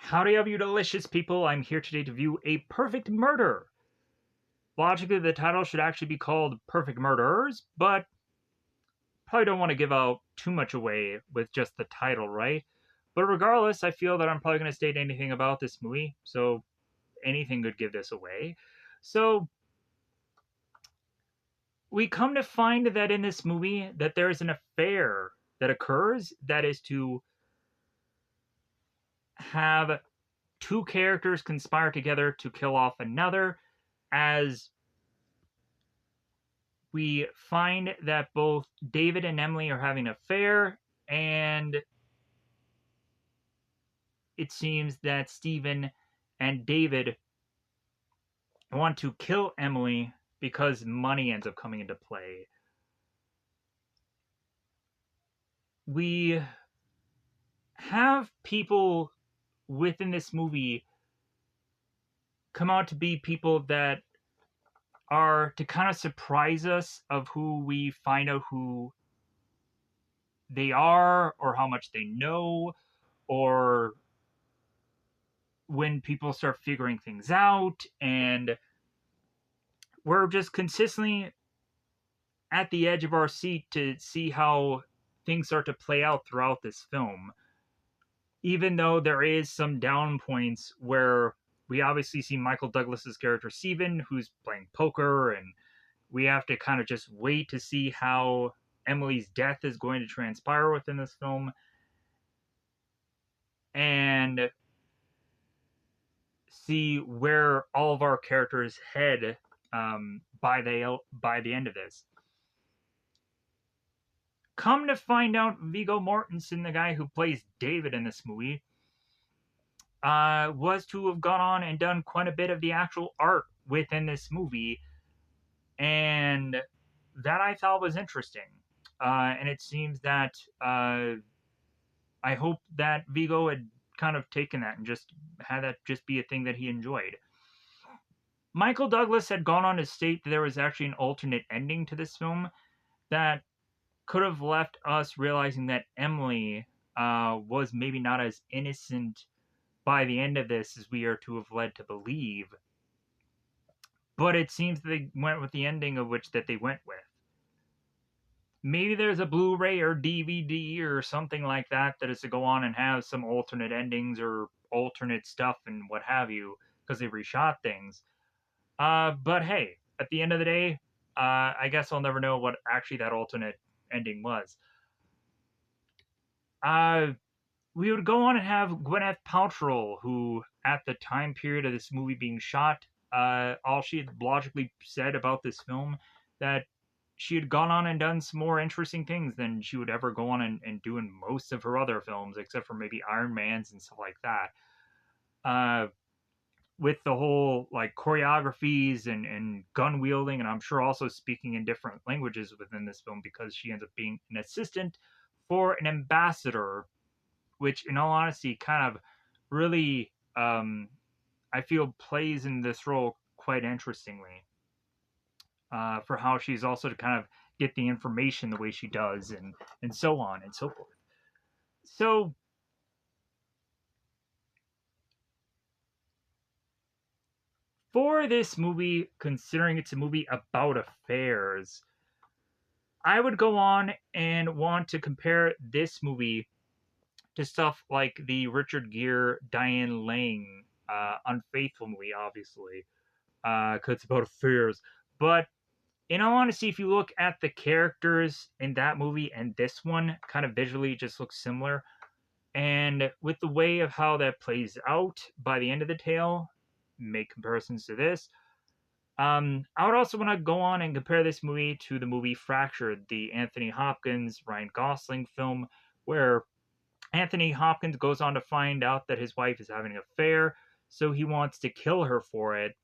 Howdy of you delicious people, I'm here today to view A Perfect Murder. Logically, the title should actually be called Perfect Murderers, but probably don't want to give out too much away with just the title, right? But regardless, I feel that I'm probably going to state anything about this movie, so anything could give this away. So, we come to find that in this movie that there is an affair that occurs that is to have two characters conspire together to kill off another as we find that both David and Emily are having an affair, and it seems that Stephen and David want to kill Emily because money ends up coming into play. We have people within this movie come out to be people that are to kind of surprise us of who we find out who they are or how much they know, or when people start figuring things out, and we're just consistently at the edge of our seat to see how things start to play out throughout this film. Even though there is some down points where we obviously see Michael Douglas's character Steven, who's playing poker, and we have to kind of just wait to see how Emily's death is going to transpire within this film, and see where all of our characters head by the end of this. Come to find out, Viggo Mortensen, the guy who plays David in this movie, was to have gone on and done quite a bit of the actual art within this movie, and that I thought was interesting. And it seems that I hope that Vigo had kind of taken that and just had that just be a thing that he enjoyed. Michael Douglas had gone on to state that there was actually an alternate ending to this film that could have left us realizing that Emily was maybe not as innocent by the end of this as we are to have led to believe. But it seems they went with the ending of which that they went with. Maybe there's a Blu-ray or DVD or something like that that is to go on and have some alternate endings or alternate stuff and what have you, because they reshot things. But hey, at the end of the day, I guess I'll never know what actually that alternate ending was. Uh, we would go on and have Gwyneth Paltrow, who, at the time period of this movie being shot, all she had logically said about this film that she had gone on and done some more interesting things than she would ever go on and do in most of her other films, except for maybe Iron Man's and stuff like that. Uh, with the whole like choreographies and gun wielding, and I'm sure also speaking in different languages within this film because she ends up being an assistant for an ambassador, which in all honesty kind of really I feel plays in this role quite interestingly, for how she's also to kind of get the information the way she does, and so on and so forth. So for this movie, considering it's a movie about affairs, I would go on and want to compare this movie to stuff like the Richard Gere, Diane Lane, Unfaithful movie, obviously, because it's about affairs. But in all honesty, if you look at the characters in that movie and this one, kind of visually just looks similar. And with the way of how that plays out by the end of the tale, make comparisons to this. I would also want to go on and compare this movie to the movie Fractured, the Anthony Hopkins, Ryan Gosling film, where Anthony Hopkins goes on to find out that his wife is having an affair, so he wants to kill her for it.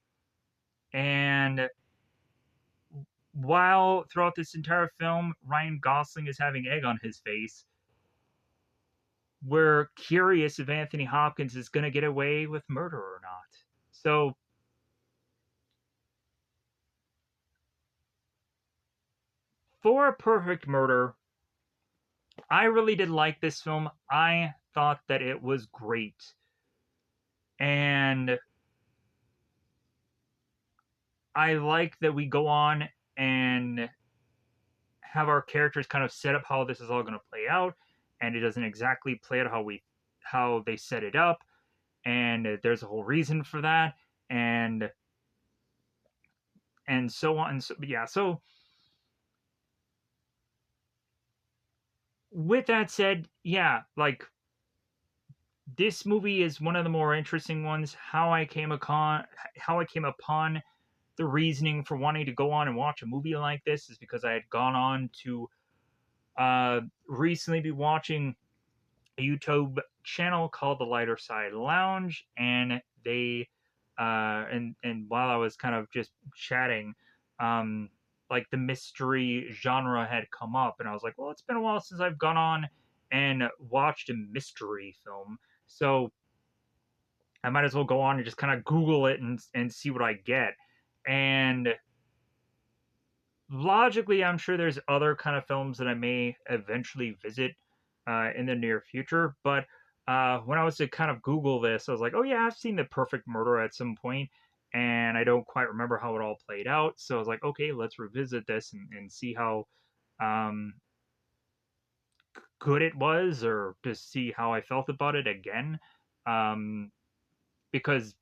And while throughout this entire film, Ryan Gosling is having egg on his face, we're curious if Anthony Hopkins is going to get away with murder or not. So, for A Perfect Murder, I really did like this film. I thought that it was great. And I like that we go on and have our characters kind of set up how this is all going to play out, and it doesn't exactly play out how they set it up, and there's a whole reason for that, and so on. And so, yeah, so with that said, yeah, like this movie is one of the more interesting ones. How I came upon the reasoning for wanting to go on and watch a movie like this is because I had gone on to recently be watching a YouTube channel called The Lighter Side Lounge, and they and while I was kind of just chatting, um, like the mystery genre had come up, and I was like, well, it's been a while since I've gone on and watched a mystery film, so I might as well go on and just kind of Google it and see what I get. And logically, I'm sure there's other kind of films that I may eventually visit in the near future. But when I was to kind of Google this, I was like, oh yeah, I've seen The Perfect Murder at some point, and I don't quite remember how it all played out. So I was like, okay, let's revisit this and see how um, good it was, or to see how I felt about it again. Um, because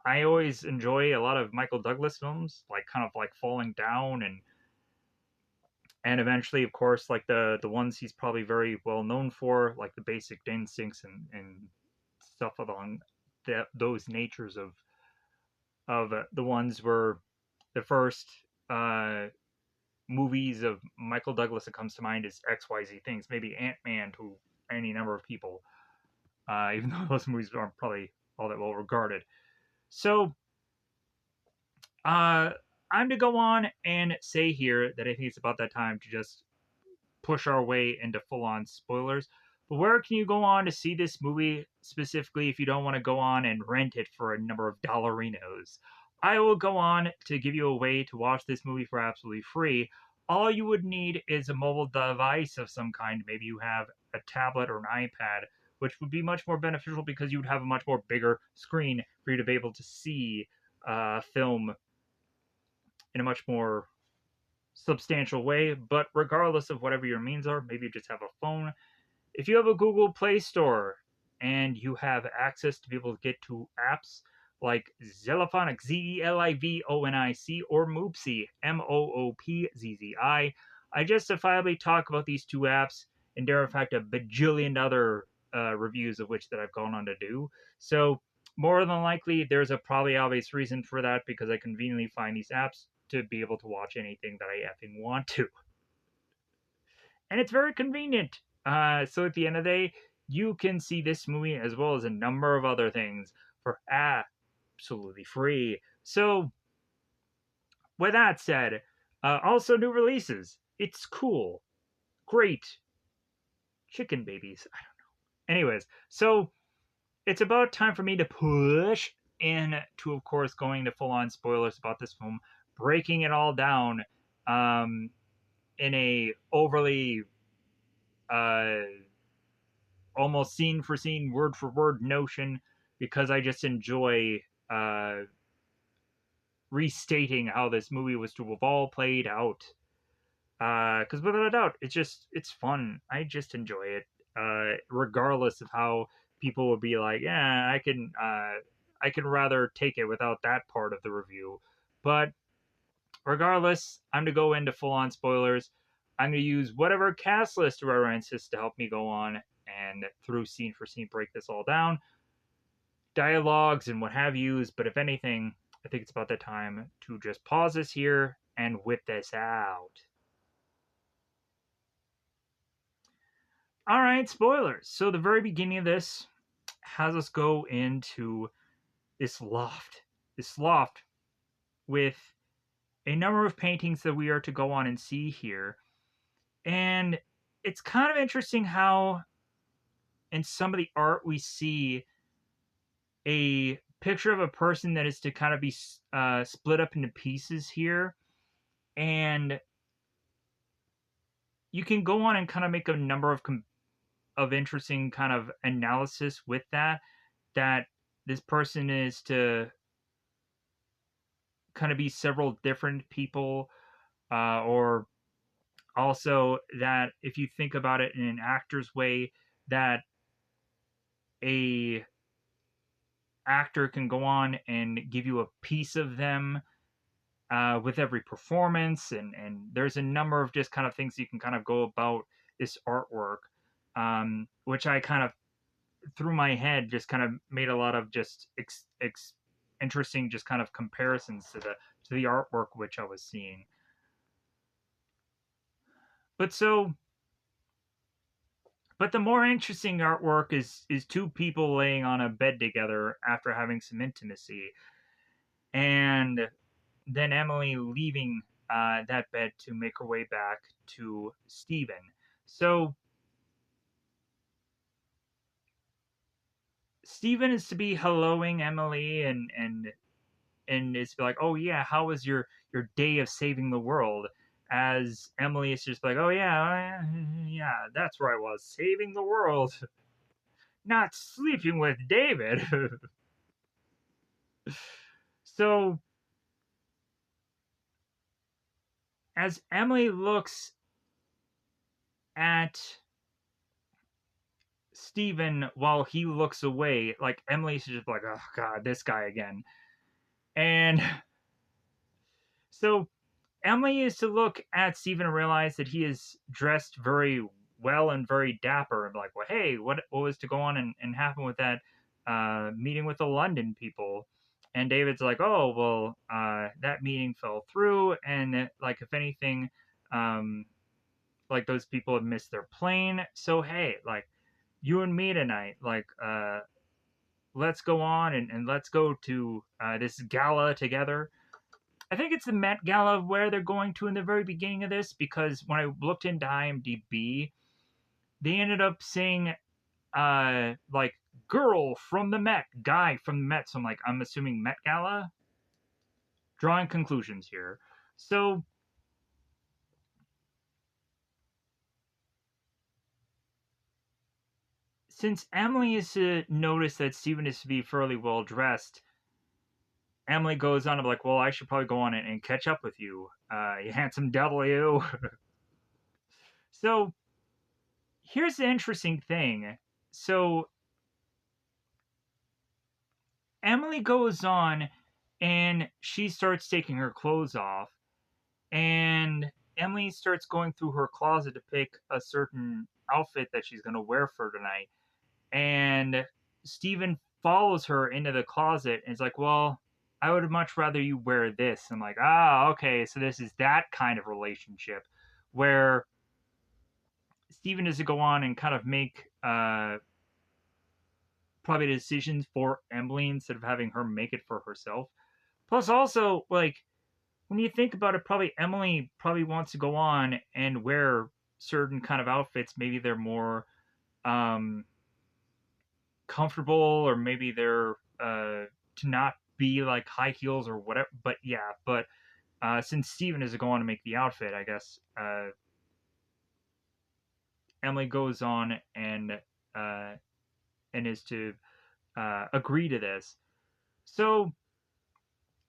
I always enjoy a lot of Michael Douglas films, like kind of like Falling Down and eventually, of course, like the ones he's probably very well known for, like the Basic Instincts and stuff along those natures of the ones were the first uh, movies of Michael Douglas that comes to mind is XYZ things, maybe Ant-Man to any number of people, even though those movies aren't probably all that well regarded. So uh, I'm to go on and say here that I think it's about that time to just push our way into full on spoilers. But where can you go on to see this movie specifically if you don't want to go on and rent it for a number of dollarinos? I will go on to give you a way to watch this movie for absolutely free. All you would need is a mobile device of some kind. Maybe you have a tablet or an iPad, which would be much more beneficial because you would have a much more bigger screen for you to be able to see film in a much more substantial way. But regardless of whatever your means are, maybe you just have a phone. If you have a Google Play Store and you have access to be able to get to apps like Zelifonic, Zelivonic, or Moopzy, Moopzzi, I justifiably talk about these two apps, and there are in fact a bajillion other reviews of which that I've gone on to do. So more than likely, there's a probably obvious reason for that because I conveniently find these apps to be able to watch anything that I effing want to. And it's very convenient. So at the end of the day, you can see this movie as well as a number of other things for absolutely free. So, with that said, also new releases. It's cool. Great. Chicken babies. I don't know. Anyways, so it's about time for me to push into, of course, going to full on spoilers about this film, breaking it all down um, in a overly uh, almost scene for scene, word for word notion because I just enjoy uh, restating how this movie was to have all played out. Because without a doubt, it's fun. I just enjoy it, regardless of how people would be like, yeah, I can rather take it without that part of the review. But regardless, I'm to go into full on spoilers. I'm going to use whatever cast list references to help me go on and through scene for scene break this all down, dialogues and what have yous. But if anything, I think it's about that time to just pause this here and whip this out. All right, spoilers. So the very beginning of this has us go into this loft with a number of paintings that we are to go on and see here. And it's kind of interesting how in some of the art we see a picture of a person that is to kind of be split up into pieces here. And you can go on and kind of make a number of interesting kind of analysis with that this person is to kind of be several different people, or also that if you think about it in an actor's way, that a actor can go on and give you a piece of them with every performance, and there's a number of just kind of things you can kind of go about this artwork, which I kind of through my head just kind of made a lot of just interesting just kind of comparisons to the artwork which I was seeing. But so but the more interesting artwork is two people laying on a bed together after having some intimacy, and then Emily leaving that bed to make her way back to Stephen. So Stephen is to be helloing Emily, and it's like, oh yeah, how was your day of saving the world? As Emily is just like, oh yeah, yeah, that's where I was, saving the world, not sleeping with David. So as Emily looks at Stephen while he looks away, like Emily's just like, oh god, this guy again. And so Emily is to look at Stephen and realize that he is dressed very well and very dapper, and like, well, hey, what was to go on and happen with that meeting with the London people? And David's like, oh, well, that meeting fell through, and like, if anything, um, like those people have missed their plane. So hey, like, you and me tonight, like, let's go on and let's go to this gala together. I think it's the Met Gala where they're going to in the very beginning of this, because when I looked into IMDb, they ended up saying like girl from the Met, guy from the Met. So I'm like, I'm assuming Met Gala. Drawing conclusions here. So since Emily is to notice that Stephen is to be fairly well dressed, Emily goes on to be like, well, I should probably go on and catch up with you, you handsome devil, you. So here's the interesting thing. So Emily goes on and she starts taking her clothes off, and Emily starts going through her closet to pick a certain outfit that she's going to wear for tonight. And Stephen follows her into the closet and is like, well, I would much rather you wear this. I'm like, ah, okay, so this is that kind of relationship where Stephen is to go on and kind of make probably decisions for Emily instead of having her make it for herself. Plus, also, like, when you think about it, probably Emily probably wants to go on and wear certain kind of outfits. Maybe they're more um, comfortable, or maybe they're to not be like high heels or whatever. But yeah, but since Steven is going to make the outfit, I guess Emily goes on uh, and is to agree to this. So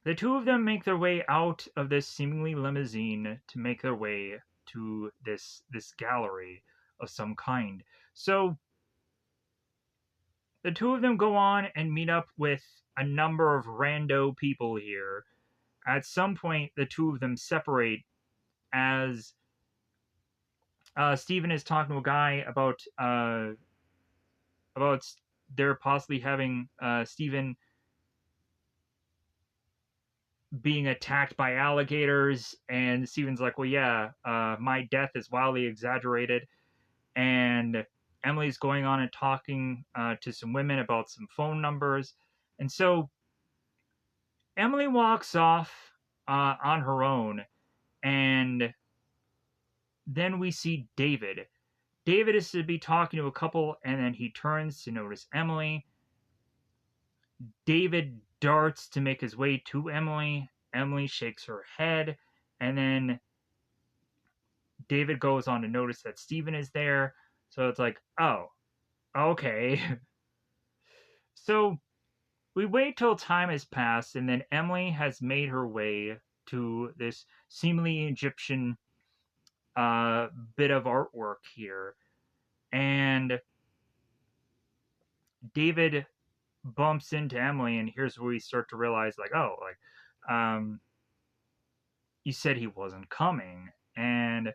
the two of them make their way out of this seemingly limousine to make their way to this gallery of some kind. So the two of them go on and meet up with a number of rando people here. At some point, the two of them separate as Stephen is talking to a guy about they're possibly having Stephen being attacked by alligators, and Steven's like, well, yeah, my death is wildly exaggerated. And Emily's going on and talking to some women about some phone numbers. And so Emily walks off on her own, and then we see David. David is to be talking to a couple, and then he turns to notice Emily. David darts to make his way to Emily. Emily shakes her head, and then David goes on to notice that Stephen is there. So it's like, oh, okay. So we wait till time has passed, and then Emily has made her way to this seemingly Egyptian uh, bit of artwork here, and David bumps into Emily, and here's where we start to realize, like, oh, like, you said he wasn't coming, and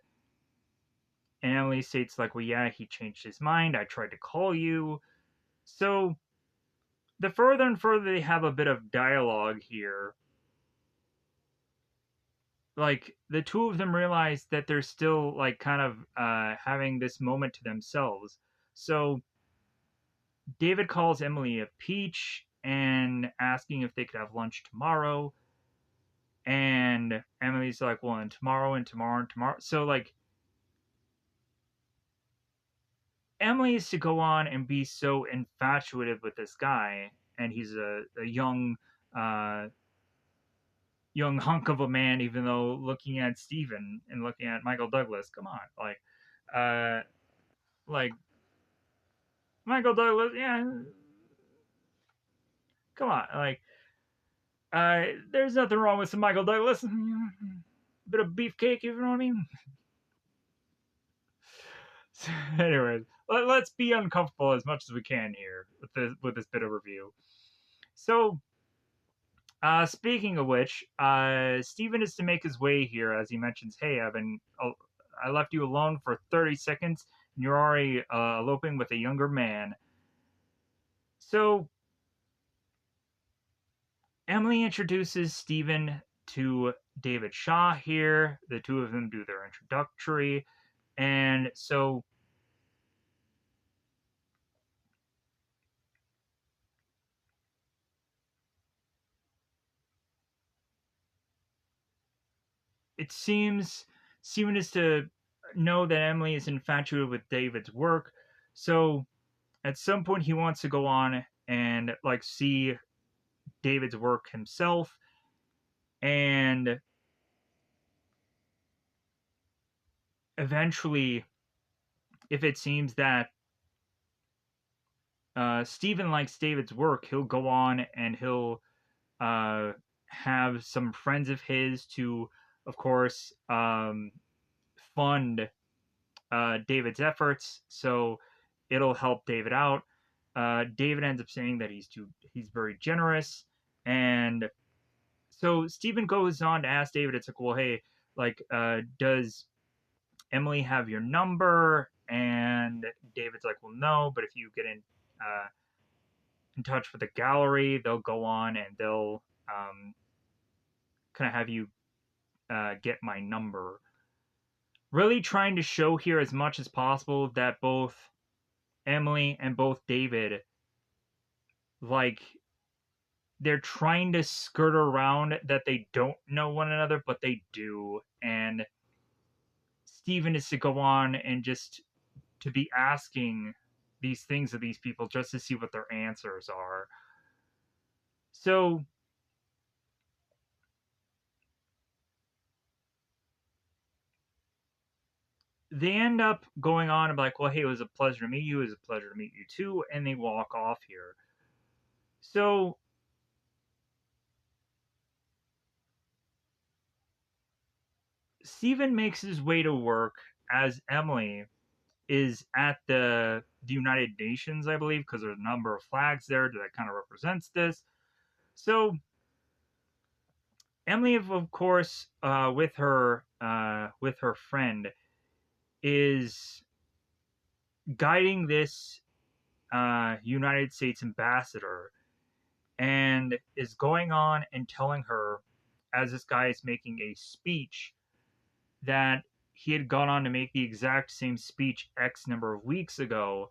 Emily states, like, well, yeah, he changed his mind. I tried to call you. So the further and further they have a bit of dialogue here, like the two of them realize that they're still like kind of having this moment to themselves. So David calls Emily a peach and asking if they could have lunch tomorrow. And Emily's like, well, and tomorrow and tomorrow and tomorrow. So like Emily is to go on and be so infatuated with this guy, and he's a uh, young hunk of a man, even though looking at Steven and looking at Michael Douglas, come on, uh, like Michael Douglas, yeah, come on, like, there's nothing wrong with some Michael Douglas, bit of beefcake, you know what I mean? So, anyways, let's be uncomfortable as much as we can here with this bit of review. So, speaking of which, Steven is to make his way here as he mentions, "Hey, I left you alone for 30 seconds, and you're already eloping with a younger man." So Emily introduces Steven to David Shaw here. The two of them do their introductory, and so it seems Steven is to know that Emily is infatuated with David's work. So at some point, he wants to go on and like see David's work himself, and eventually, if it seems that Steven likes David's work, he'll go on and he'll uh, have some friends of his to, of course, fund David's efforts. So it'll help David out. David ends up saying that he's very generous, and so Steven goes on to ask David. It's like, well, hey, like, does Emily have your number? And David's like, well, no, but if you get in touch with the gallery, they'll go on and they'll kind of have you get my number. Really trying to show here as much as possible that both Emily and both David, like, they're trying to skirt around that they don't know one another, but they do. And Steven is to go on and just to be asking these things of these people just to see what their answers are. So they end up going on and be like, well, hey, it was a pleasure to meet you. It was a pleasure to meet you too. And they walk off here. So Steven makes his way to work as Emily is at the United Nations, I believe, because there's a number of flags there that kind of represents this. So Emily, of course, with her friend, is guiding this United States ambassador and is going on and telling her, as this guy is making a speech, that he had gone on to make the exact same speech X number of weeks ago,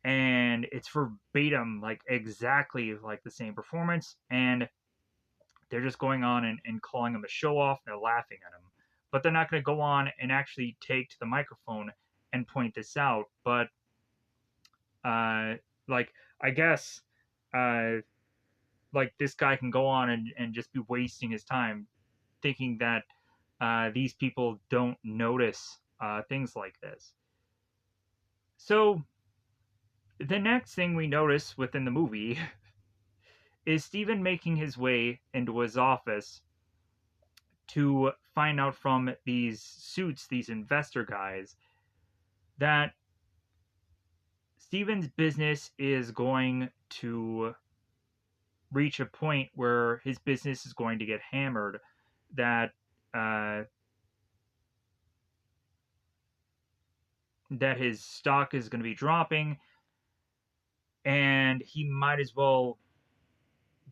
and it's verbatim, like exactly like the same performance, and they're just going on and calling him a show off. They're laughing at him, but they're not going to go on and actually take to the microphone and point this out. But like, I guess uh, like this guy can go on and just be wasting his time thinking that these people don't notice things like this. So the next thing we notice within the movie is Stephen making his way into his office to find out from these suits, these investor guys, that Stephen's business is going to reach a point where his business is going to get hammered, that uh, that his stock is going to be dropping, and he might as well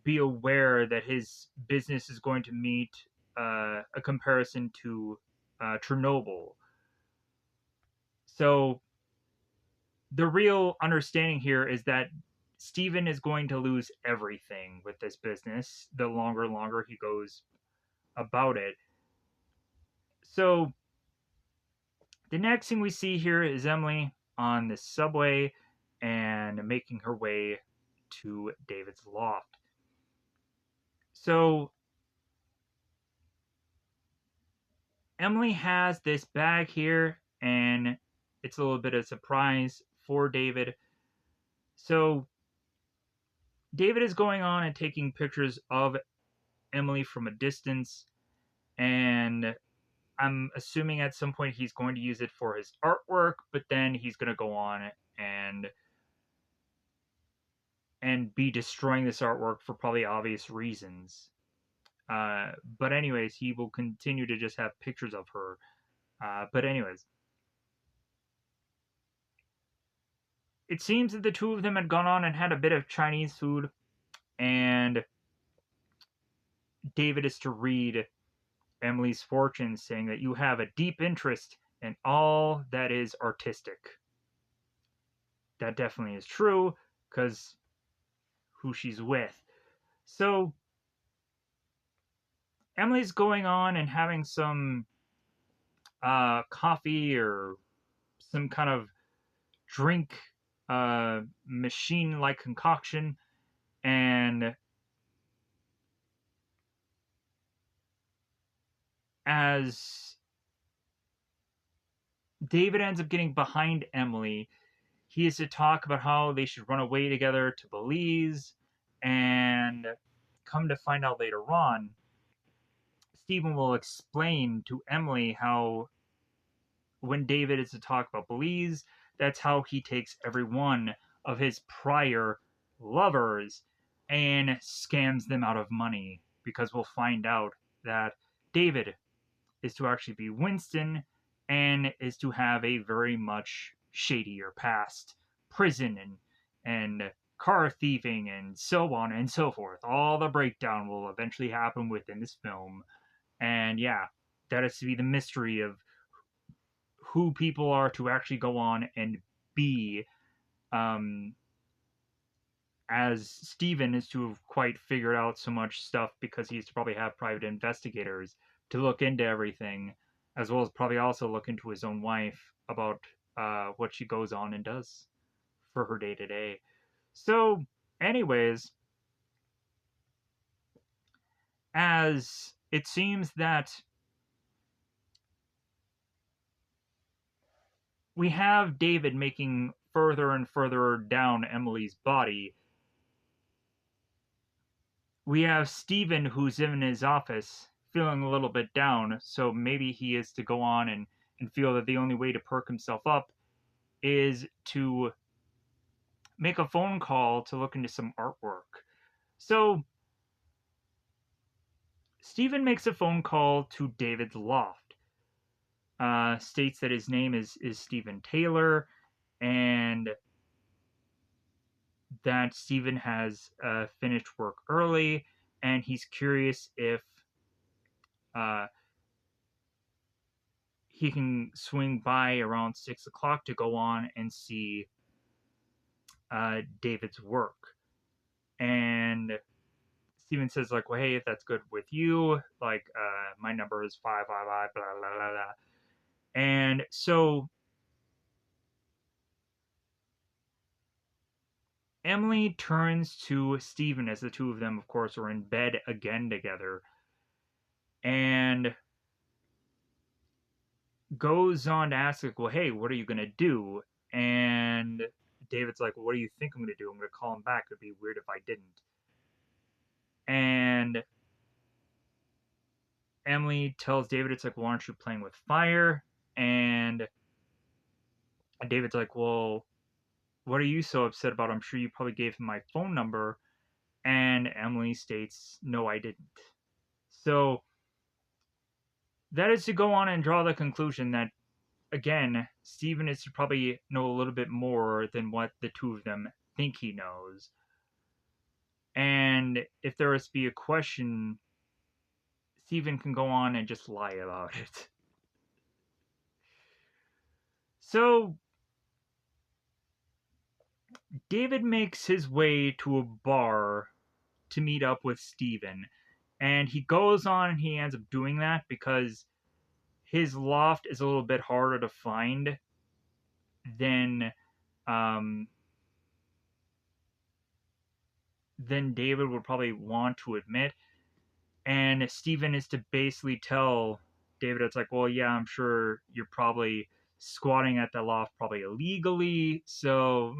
be aware that his business is going to meet a comparison to Chernobyl. So the real understanding here is that Stephen is going to lose everything with this business the longer he goes about it. So the next thing we see here is Emily on the subway and making her way to David's loft. So Emily has this bag here, and it's a little bit of a surprise for David. So David is going on and taking pictures of Emily from a distance, and I'm assuming at some point he's going to use it for his artwork, but then he's going to go on and be destroying this artwork for probably obvious reasons. But anyways, he will continue to just have pictures of her. But anyways, it seems that the two of them had gone on and had a bit of Chinese food, and David is to read Emily's fortune, saying that you have a deep interest in all that is artistic. That definitely is true, because who she's with. So Emily's going on and having some coffee or some kind of drink machine like concoction, and as David ends up getting behind Emily, he is to talk about how they should run away together to Belize, and come to find out later on, Stephen will explain to Emily how when David is to talk about Belize, that's how he takes every one of his prior lovers and scams them out of money. Because we'll find out that David is to actually be Winston and is to have a very much shadier past, prison and car thieving and so on and so forth. All the breakdown will eventually happen within this film. And yeah, that is to be the mystery of who people are to actually go on and be, um, as Steven is to have quite figured out so much stuff because he used to probably have private investigators to look into everything, as well as probably also look into his own wife about what she goes on and does for her day to day. So, anyways, as it seems that we have David making further and further down Emily's body, we have Steven who's in his office feeling a little bit down, so maybe he is to go on and feel that the only way to perk himself up is to make a phone call to look into some artwork. So Steven makes a phone call to David's loft, states that his name is Steven Taylor, and that Steven has finished work early, and he's curious if uh, he can swing by around 6 o'clock to go on and see David's work. And Steven says, like, well, hey, if that's good with you, like, my number is 555, blah, blah, blah, blah. And so Emily turns to Steven as the two of them, of course, are in bed again together, and goes on to ask, like, well, hey, what are you going to do? And David's like, well, what do you think I'm going to do? I'm going to call him back. It'd be weird if I didn't. And Emily tells David, it's like, well, aren't you playing with fire? And David's like, well, what are you so upset about? I'm sure you probably gave him my phone number. And Emily states, no, I didn't. So that is to go on and draw the conclusion that, again, Stephen is to probably know a little bit more than what the two of them think he knows. And if there is to be a question, Stephen can go on and just lie about it. So David makes his way to a bar to meet up with Stephen. And he goes on and he ends up doing that because his loft is a little bit harder to find than um, than David would probably want to admit. And Stephen is to basically tell David, it's like, well, yeah, I'm sure you're probably squatting at the loft probably illegally. So,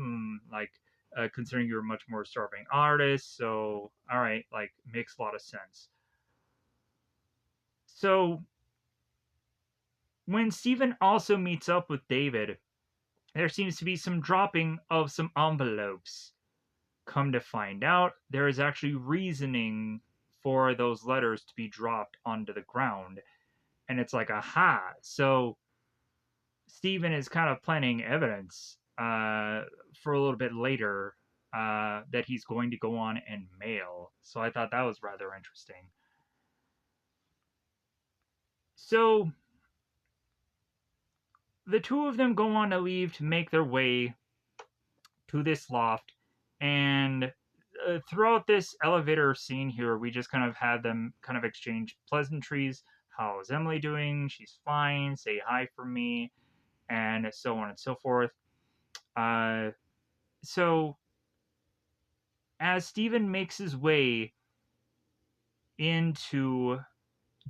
considering you're a much more starving artist, so all right, like makes a lot of sense. So when Stephen also meets up with David, there seems to be some dropping of some envelopes. Come to find out, there is actually reasoning for those letters to be dropped onto the ground. And it's like, aha. So Stephen is kind of planting evidence for a little bit later that he's going to go on and mail. So I thought that was rather interesting. So the two of them go on to leave to make their way to this loft. And throughout this elevator scene here, we just kind of had them kind of exchange pleasantries. How's Emily doing? She's fine. Say hi for me. And so on and so forth. So as Stephen makes his way into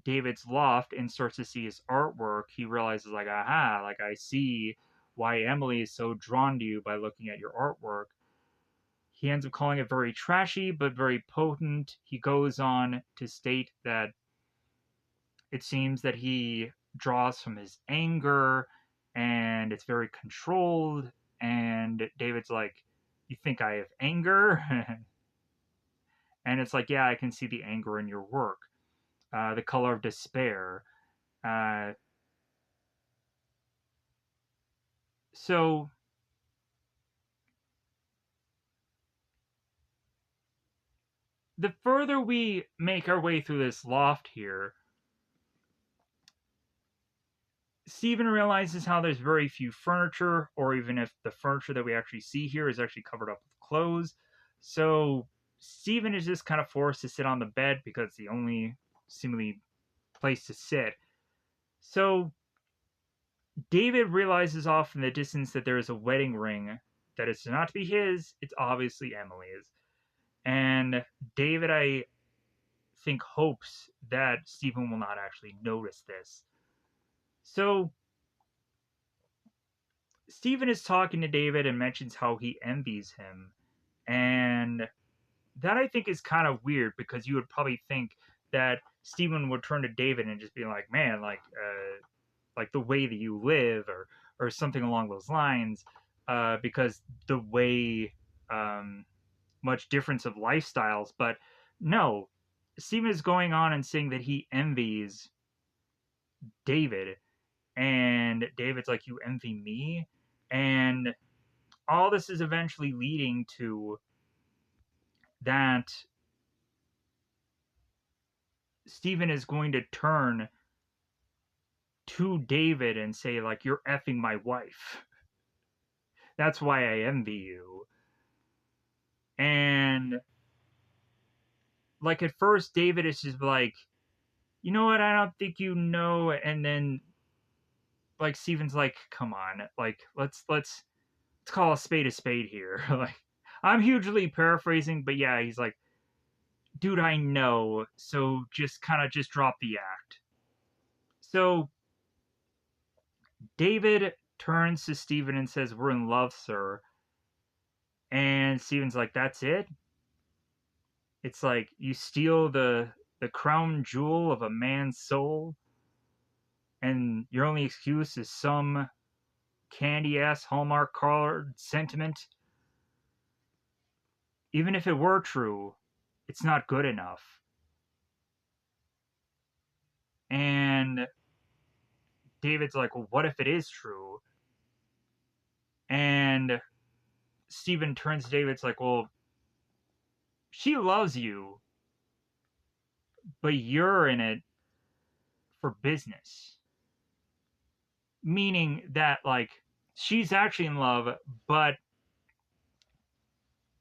David's loft and starts to see his artwork, he realizes, like, aha, like I see why Emily is so drawn to you by looking at your artwork. He ends up calling it very trashy but very potent. He goes on to state that it seems that he draws from his anger and it's very controlled. And David's like, you think I have anger? And it's like, yeah, I can see the anger in your work. The color of despair. Uh, so the further we make our way through this loft here, Stephen realizes how there's very few furniture, or even if the furniture that we actually see here is actually covered up with clothes. So Stephen is just kind of forced to sit on the bed because it's the only seemingly place to sit. So David realizes off in the distance that there is a wedding ring that is not to be his, it's obviously Emily's. And David, I think, hopes that Stephen will not actually notice this. So Stephen is talking to David and mentions how he envies him. And that I think is kind of weird because you would probably think that Stephen would turn to David and just be like, man, like the way that you live or something along those lines, because the way much difference of lifestyles. But no, Stephen is going on and saying that he envies David, and David's like, you envy me? And all this is eventually leading to that Stephen is going to turn to David and say, like, you're effing my wife. That's why I envy you. And like at first David is just like, you know what, I don't think you know. And then like Stephen's like, come on, like let's call a spade here. Like, I'm hugely paraphrasing, but yeah, he's like, dude, I know, so just kind of just drop the act. So David turns to Stephen and says, we're in love, sir. And Stephen's like, that's it? It's like you steal the crown jewel of a man's soul, and your only excuse is some candy ass Hallmark card sentiment. Even if it were true, it's not good enough. And David's like, well, what if it is true? And Steven turns to David's like, well, she loves you, but you're in it for business. Meaning that, like, she's actually in love, but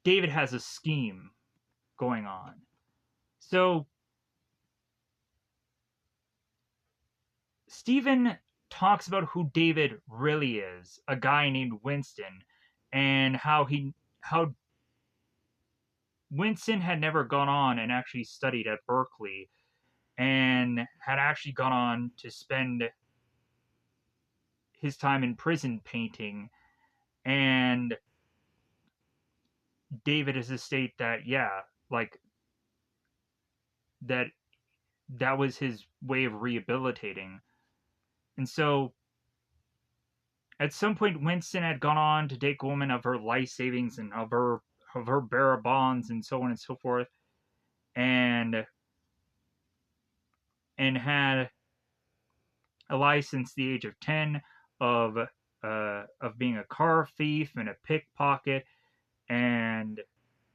David has a scheme going on. So Steven talks about who David really is, a guy named Winston, and how Winston had never gone on and actually studied at Berkeley and had actually gone on to spend his time in prison painting. And David is a state that, yeah, like that that was his way of rehabilitating. And so at some point Winston had gone on to take a woman of her life savings and of her bearer bonds and so on and so forth, and had a license the age of 10 of being a car thief and a pickpocket and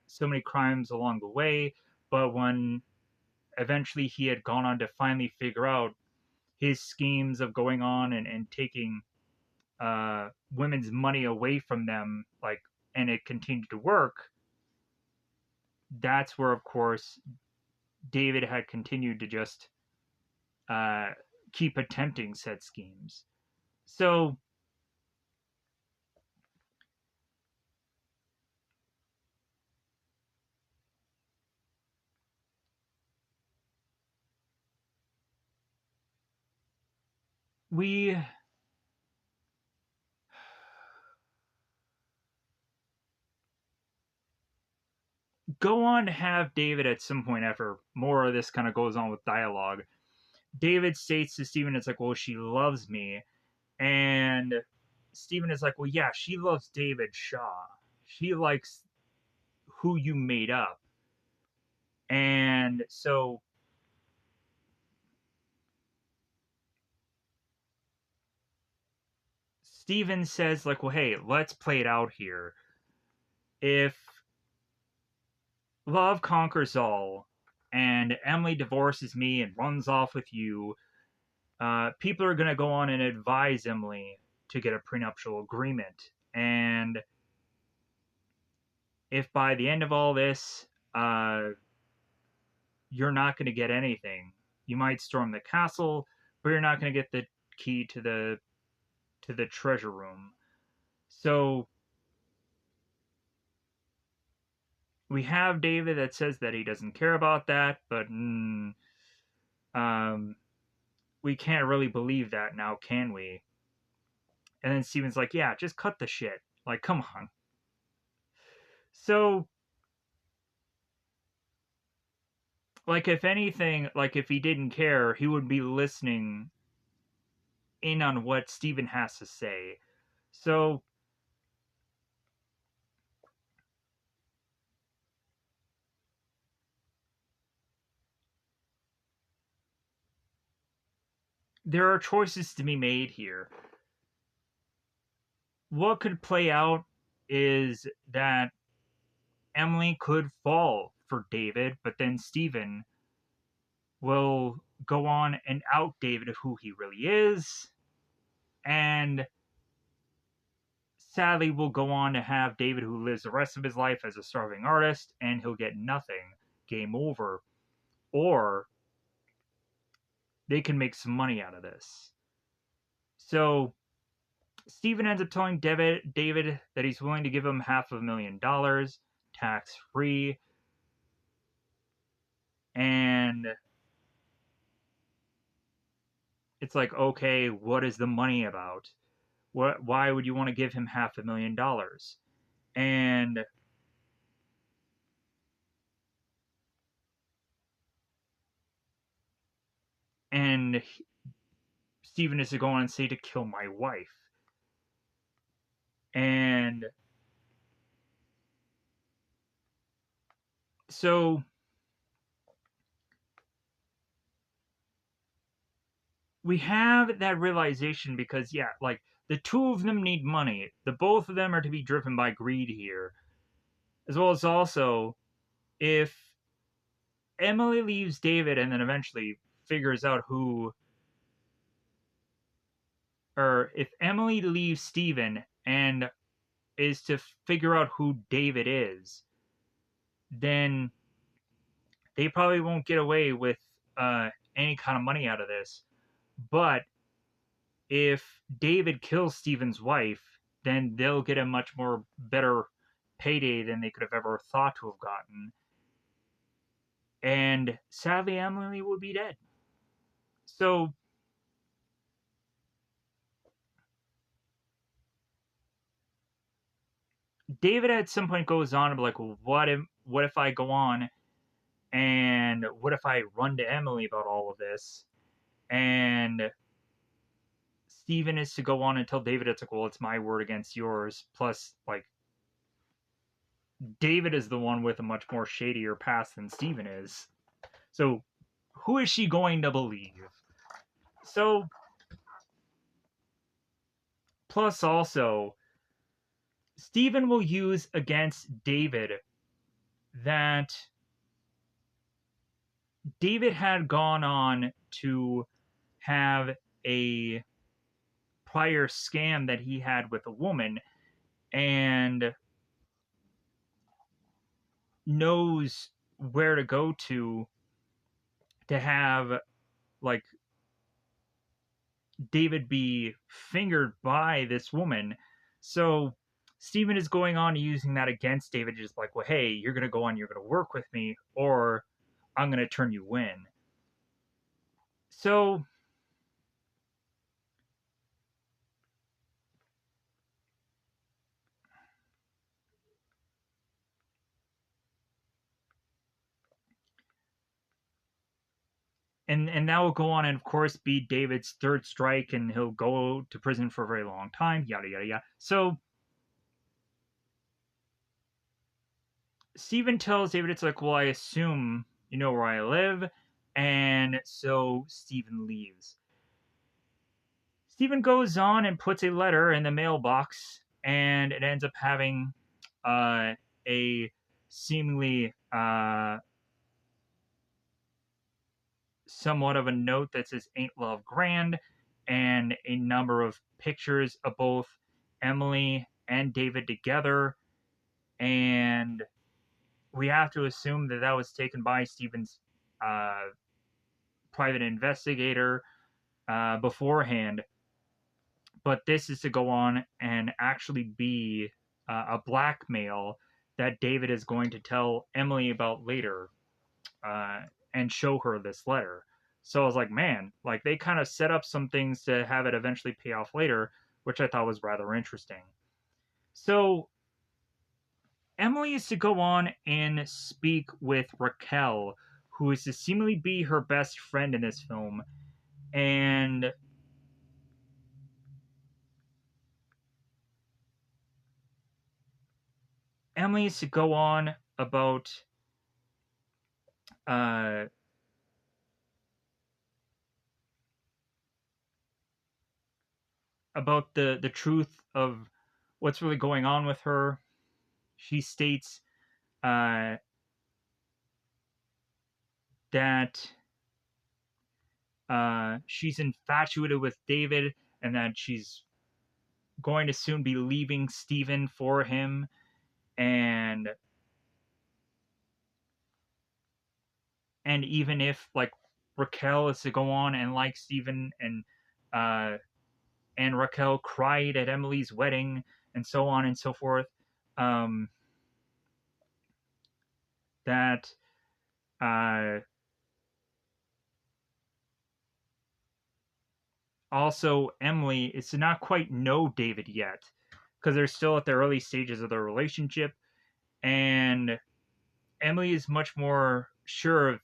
so many crimes along the way. But when eventually he had gone on to finally figure out his schemes of going on and taking women's money away from them, like, and it continued to work, that's where, of course, David had continued to just uh, keep attempting said schemes. So we go on to have David at some point, after more of this kind of goes on with dialogue. David states to Steven, it's like, well, she loves me. And Steven is like, well, yeah, she loves David Shaw. She likes who you made up. And so Steven says, like, well, hey, let's play it out here. If love conquers all and Emily divorces me and runs off with you, people are going to go on and advise Emily to get a prenuptial agreement. And if by the end of all this, you're not going to get anything, you might storm the castle, but you're not going to get the key to the treasure room. So we have David that says that he doesn't care about that, but we can't really believe that now, can we? And then Steven's like, yeah, just cut the shit. Like, come on. So, like, if anything, like, if he didn't care, he would be listening in on what Steven has to say. So, there are choices to be made here. What could play out is that Emily could fall for David, but then Steven will go on and out David of who he really is, and sadly will go on to have David who lives the rest of his life as a starving artist, and he'll get nothing. Game over. Or they can make some money out of this. So Steven ends up telling David that he's willing to give him $500,000 tax free. And it's like, okay, what is the money about? Why would you want to give him $500,000? And and Stephen is to go on and say to kill my wife. And so we have that realization because, yeah, like the two of them need money. The both of them are to be driven by greed here. As well as also, if Emily leaves David and then eventually figures out who, or if Emily leaves Stephen and is to figure out who David is, then they probably won't get away with any kind of money out of this. But if David kills Stephen's wife, then they'll get a much more better payday than they could have ever thought to have gotten. And sadly, Emily will be dead. So David at some point goes on and be like, well, what if I go on and what if I run to Emily about all of this? And Stephen is to go on and tell David, it's like, well, it's my word against yours. Plus, like, David is the one with a much more shadier past than Stephen is. So, who is she going to believe? So, plus also, Stephen will use against David that David had gone on to have a prior scam that he had with a woman and knows where to go to have like David be fingered by this woman. So Stephen is going on using that against David, just like, well, hey, you're gonna go on, you're gonna work with me, or I'm gonna turn you in. So and that will go on and of course be David's third strike, and he'll go to prison for a very long time, yada yada yada. So Stephen tells David, it's like, well, I assume you know where I live, and so Stephen leaves. Stephen goes on and puts a letter in the mailbox, and it ends up having a seemingly somewhat of a note that says "Ain't Love Grand," and a number of pictures of both Emily and David together, and we have to assume that that was taken by Stephen's private investigator beforehand. But this is to go on and actually be a blackmail that David is going to tell Emily about later uh, and show her this letter. So I was like, man, like they kind of set up some things to have it eventually pay off later, which I thought was rather interesting. So Emily is to go on and speak with Raquel, who is to seemingly be her best friend in this film. And Emily is to go on uh, about the truth of what's really going on with her. She states that she's infatuated with David and that she's going to soon be leaving Stephen for him. And even if like Raquel is to go on and like Stephen, and Raquel cried at Emily's wedding and so on and so forth, that also Emily is to not quite know David yet because they're still at the early stages of their relationship, and Emily is much more sure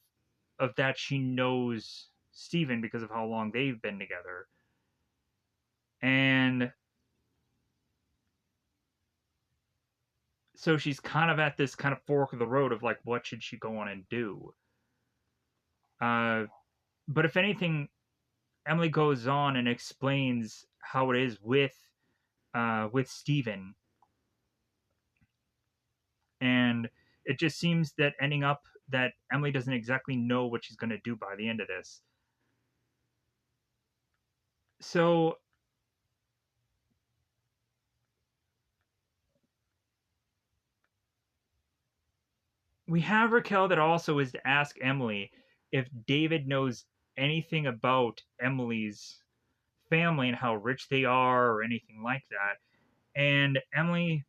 of that she knows Steven because of how long they've been together. And so she's kind of at this kind of fork of the road of like, what should she go on and do? Uh, but if anything, Emily goes on and explains how it is with Steven. And it just seems that ending up that Emily doesn't exactly know what she's going to do by the end of this. So we have Raquel that also is to ask Emily if David knows anything about Emily's family and how rich they are or anything like that. And Emily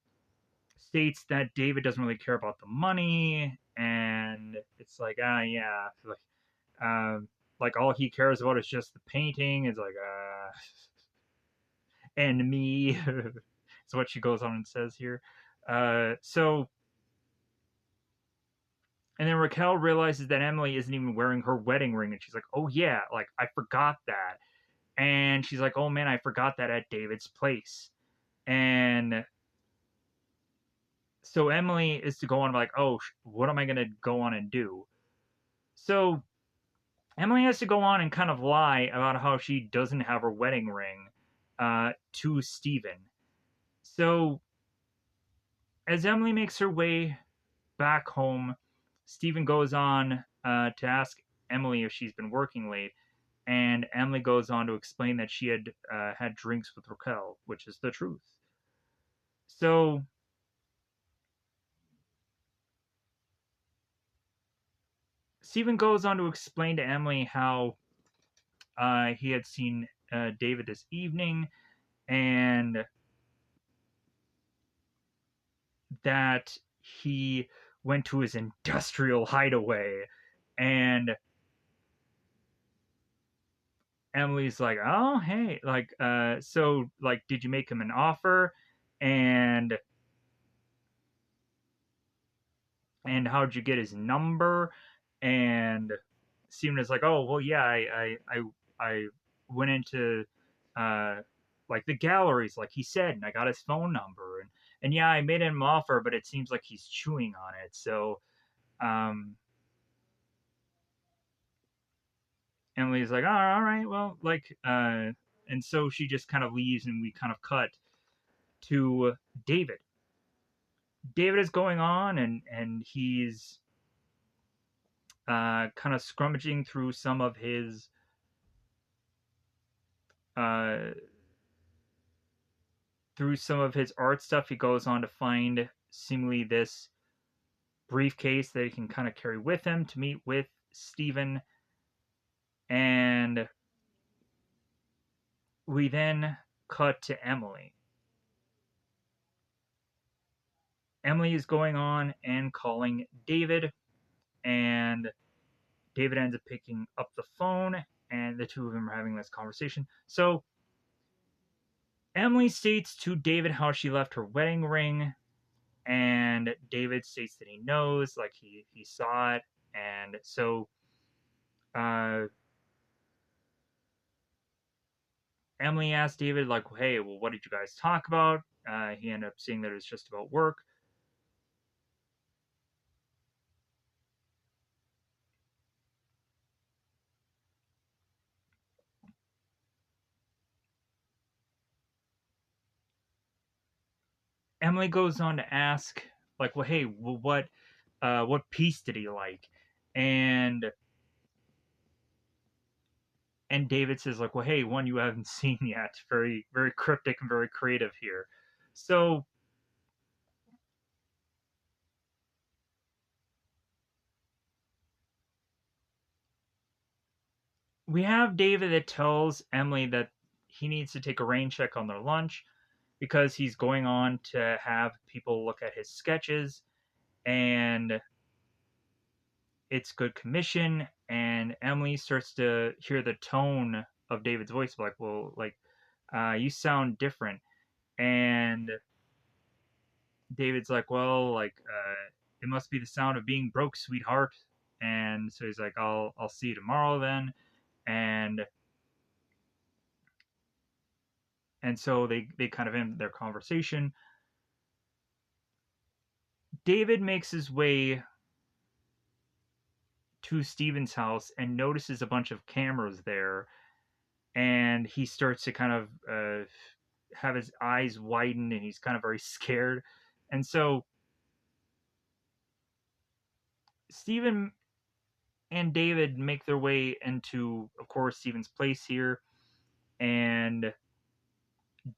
states that David doesn't really care about the money, and it's like, yeah, like all he cares about is just the painting. It's like, and me. Is what she goes on and says here. So, and then Raquel realizes that Emily isn't even wearing her wedding ring, and she's like, oh yeah, like I forgot that. And she's like, oh man, I forgot that at David's place. And so Emily is to go on like, oh, what am I gonna go on and do? So Emily has to go on and kind of lie about how she doesn't have her wedding ring to Steven. So as Emily makes her way back home, Steven goes on to ask Emily if she's been working late, and Emily goes on to explain that she had had drinks with Raquel, which is the truth. So Steven goes on to explain to Emily how he had seen David this evening, and that he went to his industrial hideaway. And Emily's like, oh, hey, like, so, like, did you make him an offer? And how'd you get his number? And Steven is like, oh, well, yeah, I went into uh, like the galleries, like he said, and I got his phone number, and yeah, I made him an offer, but it seems like he's chewing on it. So um, Emily's like, oh, all right, well, like, and so she just kind of leaves, and we kind of cut to David. David is going on, and he's kind of scrummaging uh, through some of his art stuff. He goes on to find seemingly this briefcase that he can kind of carry with him to meet with Steven. And we then cut to Emily. Emily is going on and calling David, and David ends up picking up the phone, and the two of them are having this conversation. So Emily states to David how she left her wedding ring, and David states that he knows, like he saw it, and so uh, Emily asked David, like, hey, well, what did you guys talk about? He ended up saying that it was just about work. Emily goes on to ask, like, well, hey, well, what piece did he like? And David says, like, well, hey, one you haven't seen yet. Very, very cryptic and very creative here. So we have David that tells Emily that he needs to take a rain check on their lunch because he's going on to have people look at his sketches, and it's good commission. And Emily starts to hear the tone of David's voice, like, well, like, you sound different. And David's like, well, like, it must be the sound of being broke, sweetheart. And so he's like, I'll see you tomorrow then. and so they kind of end their conversation. David makes his way to Steven's house and notices a bunch of cameras there, and he starts to kind of have his eyes widen, and he's kind of very scared. And so Steven and David make their way into, of course, Steven's place here, and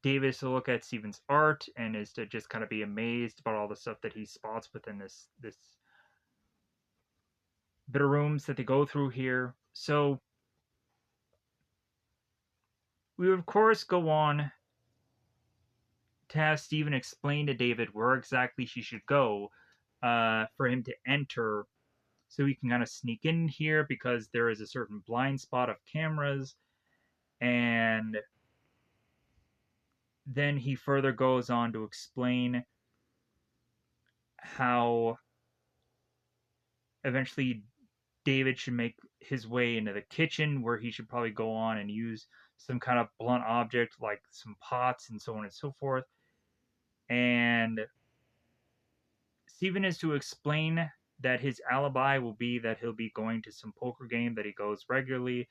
David is to look at Steven's art and is to just kind of be amazed about all the stuff that he spots within this bit of rooms that they go through here. So we would, of course, go on to have Steven explain to David where exactly he should go for him to enter, so he can kind of sneak in here because there is a certain blind spot of cameras. And then he further goes on to explain how eventually David should make his way into the kitchen, where he should probably go on and use some kind of blunt object like some pots and so on and so forth. And Steven is to explain that his alibi will be that he'll be going to some poker game that he goes regularly,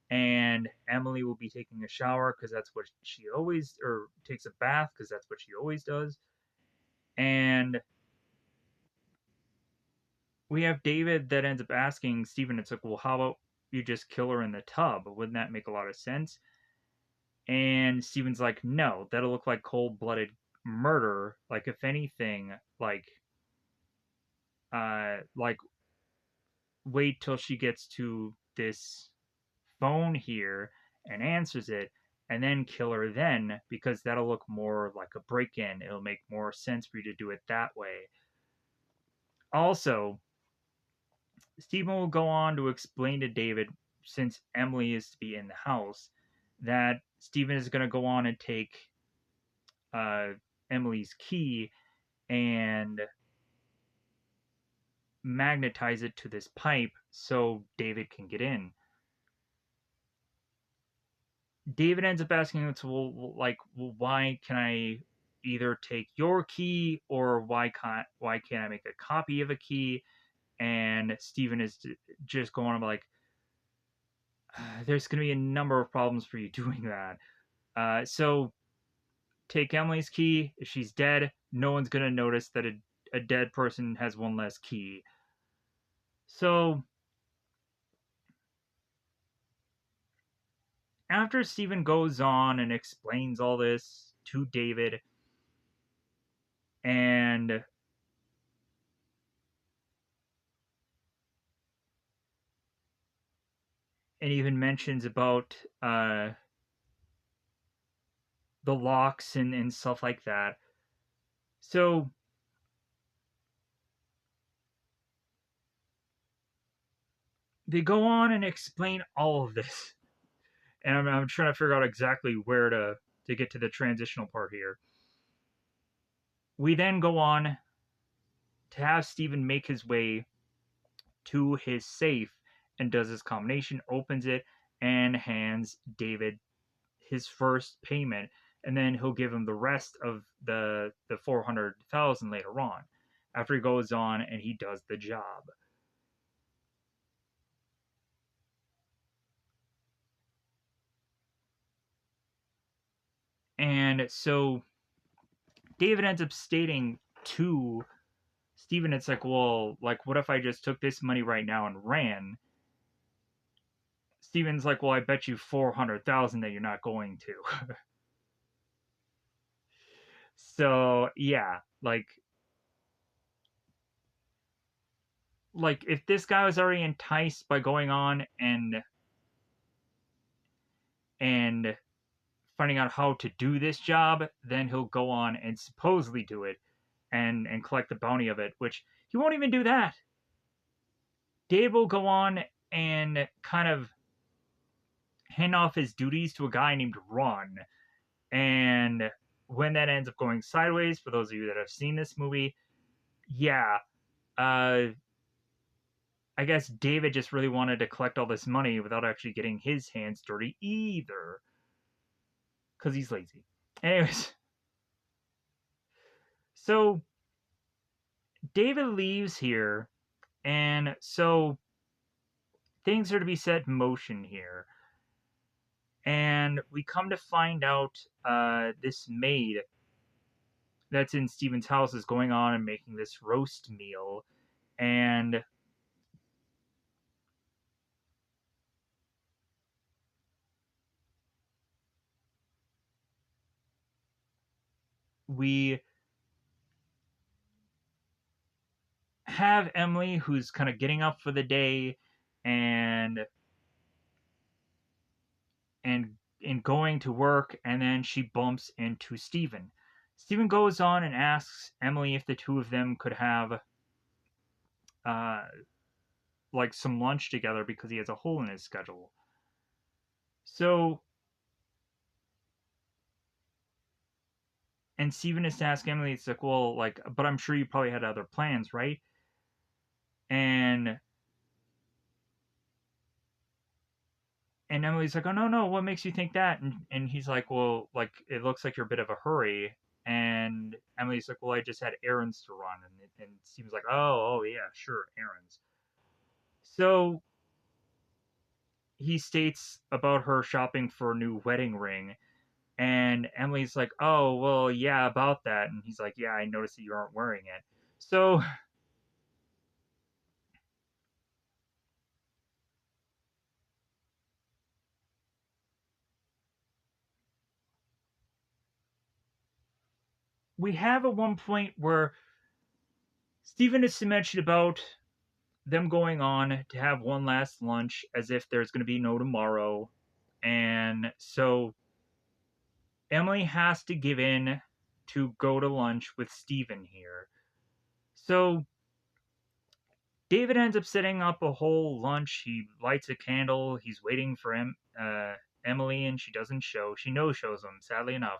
and Emily will be taking a shower because that's what she always, or takes a bath because that's what she always does. And we have David that ends up asking Steven, it's like, well, how about you just kill her in the tub? Wouldn't that make a lot of sense? And Steven's like, no, that'll look like cold-blooded murder. Like, if anything, like wait till she gets to this phone here and answers it, and then kill her then, because that'll look more like a break-in. It'll make more sense for you to do it that way. Also, Stephen will go on to explain to David, since Emily is to be in the house, that Stephen is going to go on and take uh, Emily's key and magnetize it to this pipe so David can get in. David ends up asking him, well, why can I either take your key, or why can't I make a copy of a key? And Stephen is just going on like, there's going to be a number of problems for you doing that. So take Emily's key. If she's dead, no one's going to notice that a dead person has one less key. So after Stephen goes on and explains all this to David, and even mentions about the locks and stuff like that. So they go on and explain all of this, and I'm trying to figure out exactly where to get to the transitional part here. We then go on to have Stephen make his way to his safe and does his combination, opens it, and hands David his first payment, and then he'll give him the rest of the 400,000 later on, after he goes on and he does the job. And so David ends up stating to Stephen, it's like, well, like, what if I just took this money right now and ran? Stephen's like, well, I bet you 400,000 that you're not going to. So yeah, like if this guy was already enticed by going on and finding out how to do this job, then he'll go on and supposedly do it and collect the bounty of it, which he won't even do that. Dave will go on and kind of hand off his duties to a guy named Ron. And when that ends up going sideways, for those of you that have seen this movie, yeah, uh, I guess David just really wanted to collect all this money without actually getting his hands dirty either, because he's lazy. Anyways, so David leaves here, and so things are to be set in motion here. And we come to find out this maid that's in Steven's house is going on and making this roast meal. And we have Emily, who's kind of getting up for the day and and and going to work, and then she bumps into Steven. Steven goes on and asks Emily if the two of them could have uh like some lunch together because he has a hole in his schedule. So and Steven is to ask Emily, it's like, well, like, but I'm sure you probably had other plans, right? And and Emily's like, oh no, no, what makes you think that? And he's like, well, like it looks like you're a bit of a hurry. And Emily's like, well, I just had errands to run. And Steven's like, oh yeah, sure, errands. So he states about her shopping for a new wedding ring. And Emily's like, oh, well, yeah, about that. And he's like, yeah, I noticed that you aren't wearing it. So we have at one point where Steven is mentioned about them going on to have one last lunch as if there's going to be no tomorrow. And so Emily has to give in to go to lunch with Steven here. So David ends up setting up a whole lunch. He lights a candle. He's waiting for Emily, and she doesn't show. She no shows him, sadly enough.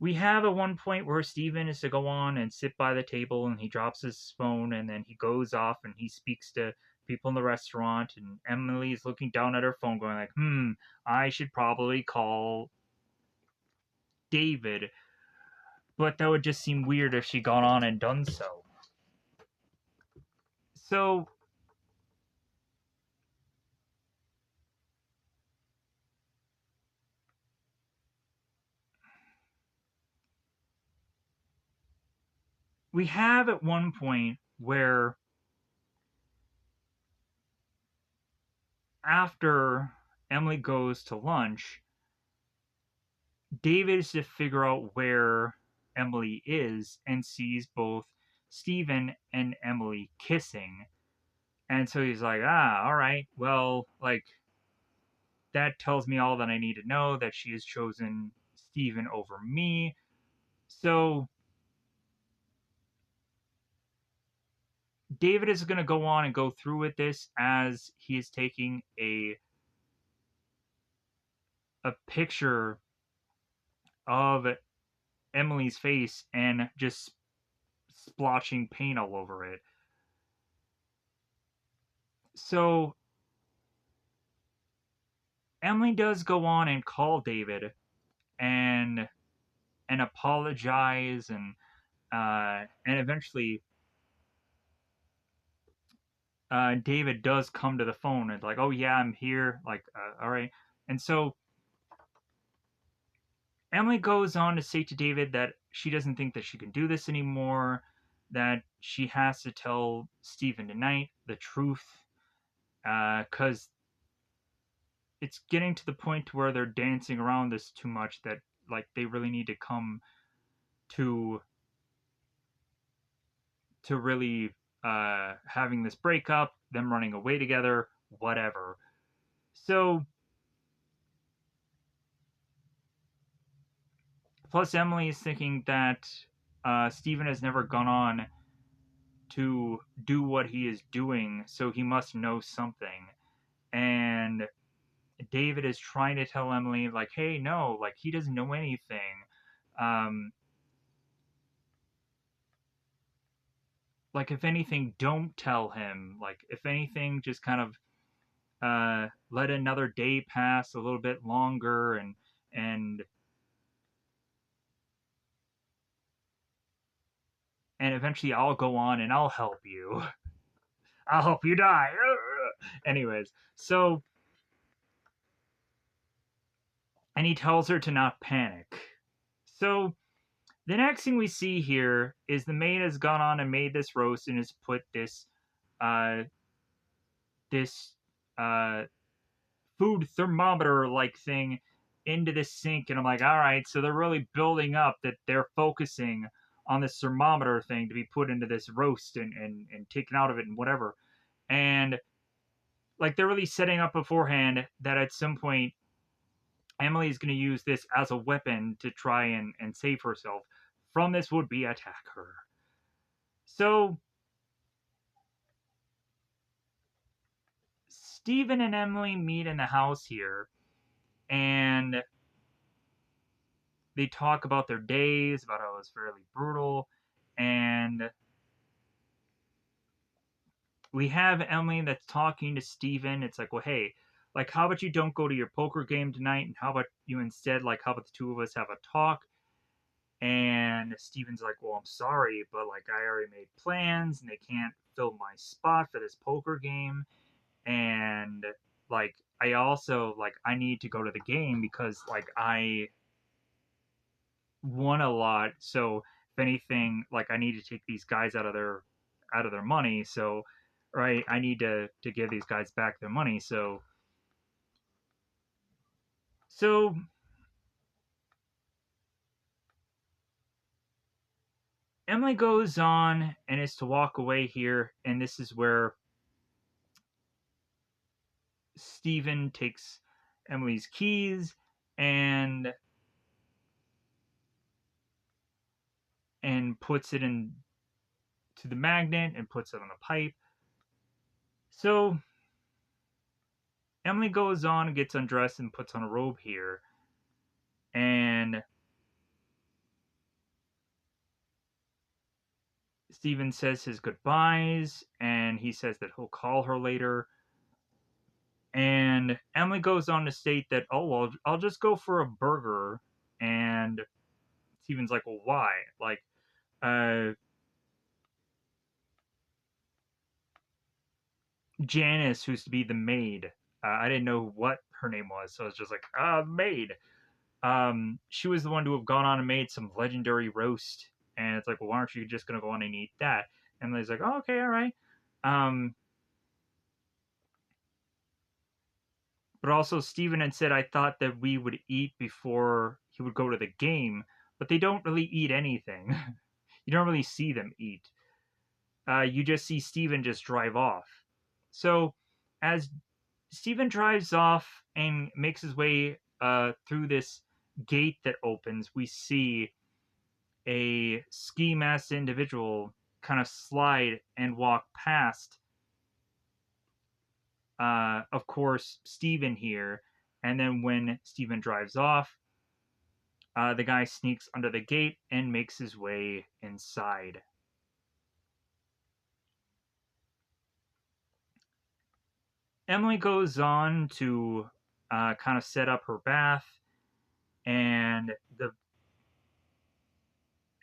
We have at one point where Steven is to go on and sit by the table, and he drops his phone, and then he goes off and he speaks to people in the restaurant, and Emily is looking down at her phone going like, I should probably call David, but that would just seem weird if she gone on and done so. So we have at one point where after Emily goes to lunch, David is to figure out where Emily is and sees both Steven and Emily kissing. And so he's like, all right, well, like, that tells me all that I need to know that she has chosen Steven over me. So David is going to go on and go through with this as he is taking a picture of Emily's face and just splotching paint all over it. So Emily does go on and call David and apologize and eventually David does come to the phone and like, oh yeah, I'm here, like, all right. And so Emily goes on to say to David that she doesn't think that she can do this anymore, that she has to tell Steven tonight the truth, because it's getting to the point where they're dancing around this too much that like they really need to come to really having this breakup, them running away together, whatever. So plus Emily is thinking that Steven has never gone on to do what he is doing, so he must know something. And David is trying to tell Emily, like, hey, no, like, he doesn't know anything. Um, like, if anything, don't tell him. Like, if anything, just kind of let another day pass a little bit longer, and and eventually I'll go on and I'll help you. I'll help you die. Anyways, so, and he tells her to not panic. So the next thing we see here is the maid has gone on and made this roast and has put uh this uh food thermometer like thing into the sink, and I'm like, all right, so they're really building up that they're focusing on this thermometer thing to be put into this roast and taken out of it and whatever. And like they're really setting up beforehand that at some point Emily's going to use this as a weapon to try and save herself from this would-be attacker. So Stephen and Emily meet in the house here, and they talk about their days, about how it was fairly brutal, and we have Emily that's talking to Steven. It's like, well, hey, like, how about you don't go to your poker game tonight, and how about you instead, like, how about the two of us have a talk? And Steven's like, well, I'm sorry, but, like, I already made plans, and they can't fill my spot for this poker game, and, like, I also, like, I need to go to the game because, like, I won a lot, so if anything, like I need to take these guys out of their money, so right, I need to give these guys back their money. So Emily goes on and is to walk away here, and this is where Steven takes Emily's keys and puts it in to the magnet and puts it on the pipe. So Emily goes on and gets undressed and puts on a robe here, and Steven says his goodbyes, and he says that he'll call her later. And Emily goes on to state that, oh, well, I'll just go for a burger. And Steven's like, well, why? Like, uh, Janice, who's to be the maid, I didn't know what her name was, so I was just like, maid. She was the one to have gone on and made some legendary roast. And it's like, well, why aren't you just going to go on and eat that? And Emily's like, oh, okay, all right. Um, But also, Steven had said, I thought that we would eat before he would go to the game, but they don't really eat anything. You don't really see them eat. You just see Steven just drive off. So, as Steven drives off and makes his way through this gate that opens, we see a ski masked individual kind of slide and walk past, of course, Steven here. And then when Steven drives off, the guy sneaks under the gate and makes his way inside. Emily goes on to kind of set up her bath, and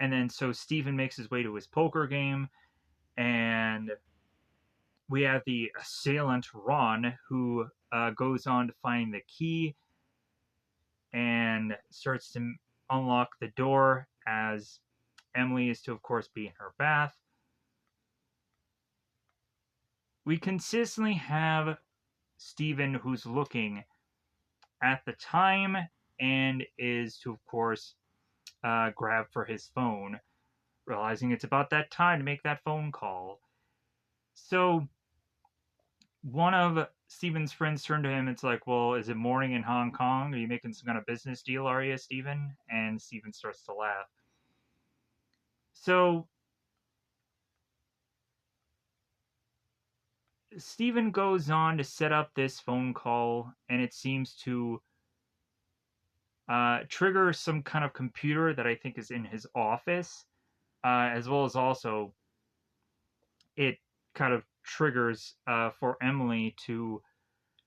then so Steven makes his way to his poker game, and we have the assailant Ron, who goes on to find the key and starts to unlock the door as Emily is to, of course, be in her bath. We consistently have Steven who's looking at the time and is to, of course, grab for his phone, realizing it's about that time to make that phone call. So one of Steven's friends turned to him. It's like, well, is it morning in Hong Kong? Are you making some kind of business deal, are you, Steven? And Steven starts to laugh. So Steven goes on to set up this phone call, and it seems to trigger some kind of computer that I think is in his office, as well as also it kind of triggers for Emily to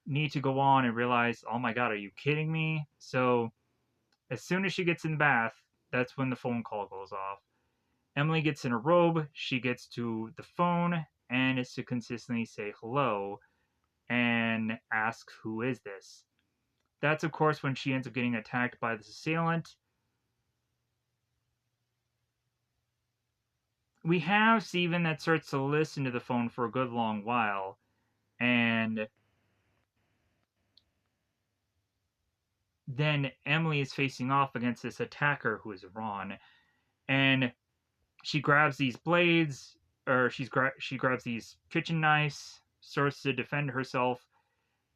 need to go on and realize, oh my god, are you kidding me? So as soon as she gets in the bath, that's when the phone call goes off. Emily gets in a robe, she gets to the phone, and is to consistently say hello and ask, who is this? That's, of course, when she ends up getting attacked by this assailant. We have Steven that starts to listen to the phone for a good long while, and then Emily is facing off against this attacker who is Ron, and she grabs these blades, or she grabs these kitchen knives, starts to defend herself,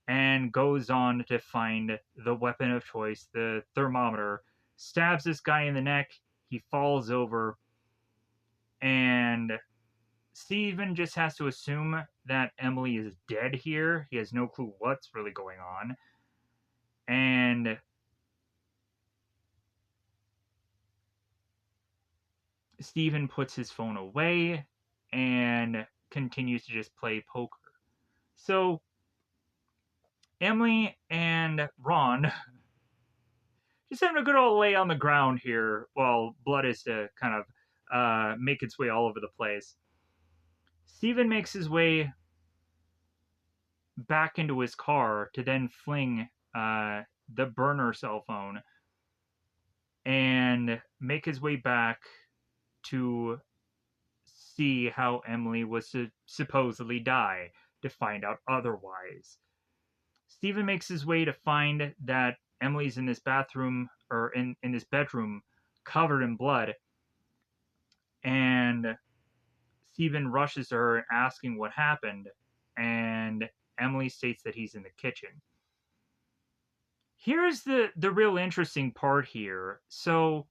and goes on to find the weapon of choice, the thermometer, stabs this guy in the neck, he falls over, and Steven just has to assume that Emily is dead here. He has no clue what's really going on. And Steven puts his phone away and continues to just play poker. So Emily and Ron just having a good old lay on the ground here while blood is to kind of make its way all over the place. Steven makes his way back into his car to then fling the burner cell phone and make his way back to see how Emily was to supposedly die, to find out otherwise. Steven makes his way to find that Emily's in this bathroom, or in this bedroom, covered in blood, and Steven rushes to her asking what happened, and Emily states that he's in the kitchen. Here's the real interesting part here. So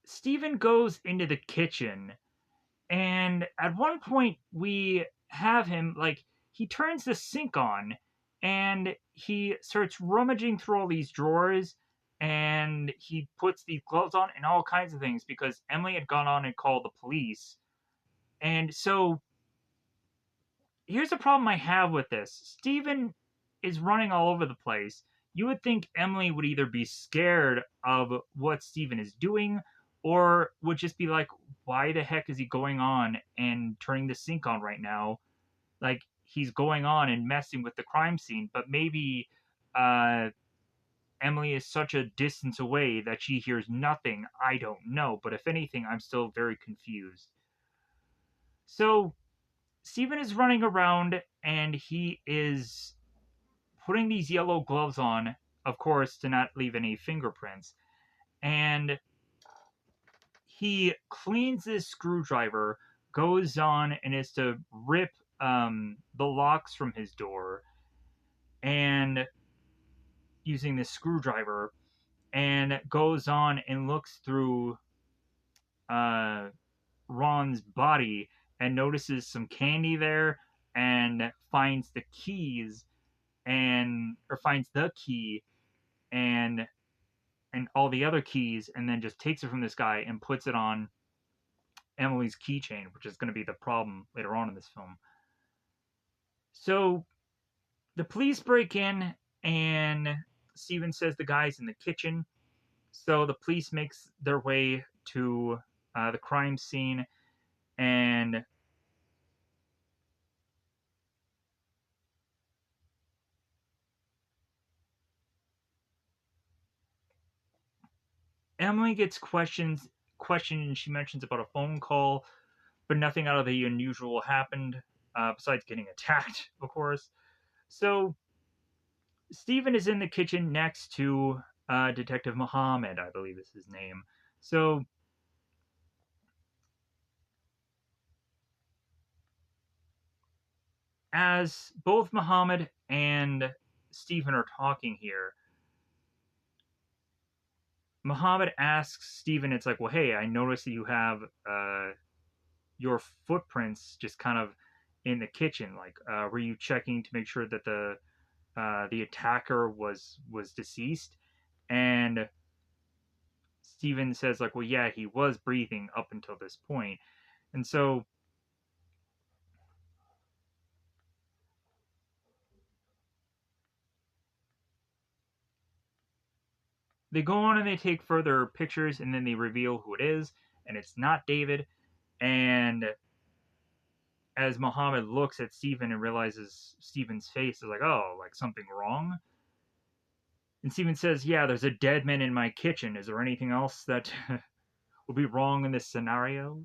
Steven goes into the kitchen, and at one point we have him, like, he turns the sink on and he starts rummaging through all these drawers, and he puts these gloves on and all kinds of things because Emily had gone on and called the police. And so here's the problem I have with this. Steven is running all over the place. You would think Emily would either be scared of what Steven is doing or would just be like, why the heck is he going on and turning the sink on right now? Like, he's going on and messing with the crime scene, but maybe Emily is such a distance away that she hears nothing. I don't know. But if anything, I'm still very confused. So Steven is running around and he is putting these yellow gloves on, of course, to not leave any fingerprints. And he cleans this screwdriver, goes on and is to rip the locks from his door, and using this screwdriver, and goes on and looks through uh, Ron's body and notices some candy there and finds the keys and or finds the key and all the other keys, and then just takes it from this guy and puts it on Emily's keychain, which is going to be the problem later on in this film. So the police break in, and Steven says the guy's in the kitchen. So the police makes their way to the crime scene, and Emily gets questioned, and she mentions about a phone call, but nothing out of the unusual happened, besides getting attacked, of course. So Steven is in the kitchen next to Detective Muhammad, I believe is his name. So as both Muhammad and Steven are talking here, Muhammad asks Steven, it's like, well, hey, I noticed that you have your footprints just kind of in the kitchen. Like, were you checking to make sure that the attacker was deceased? And Steven says, like, well, yeah, he was breathing up until this point. And so they go on and they take further pictures, and then they reveal who it is, and it's not David. And as Muhammad looks at Steven and realizes Steven's face is like, oh, like something wrong. And Steven says, yeah, there's a dead man in my kitchen. Is there anything else that would be wrong in this scenario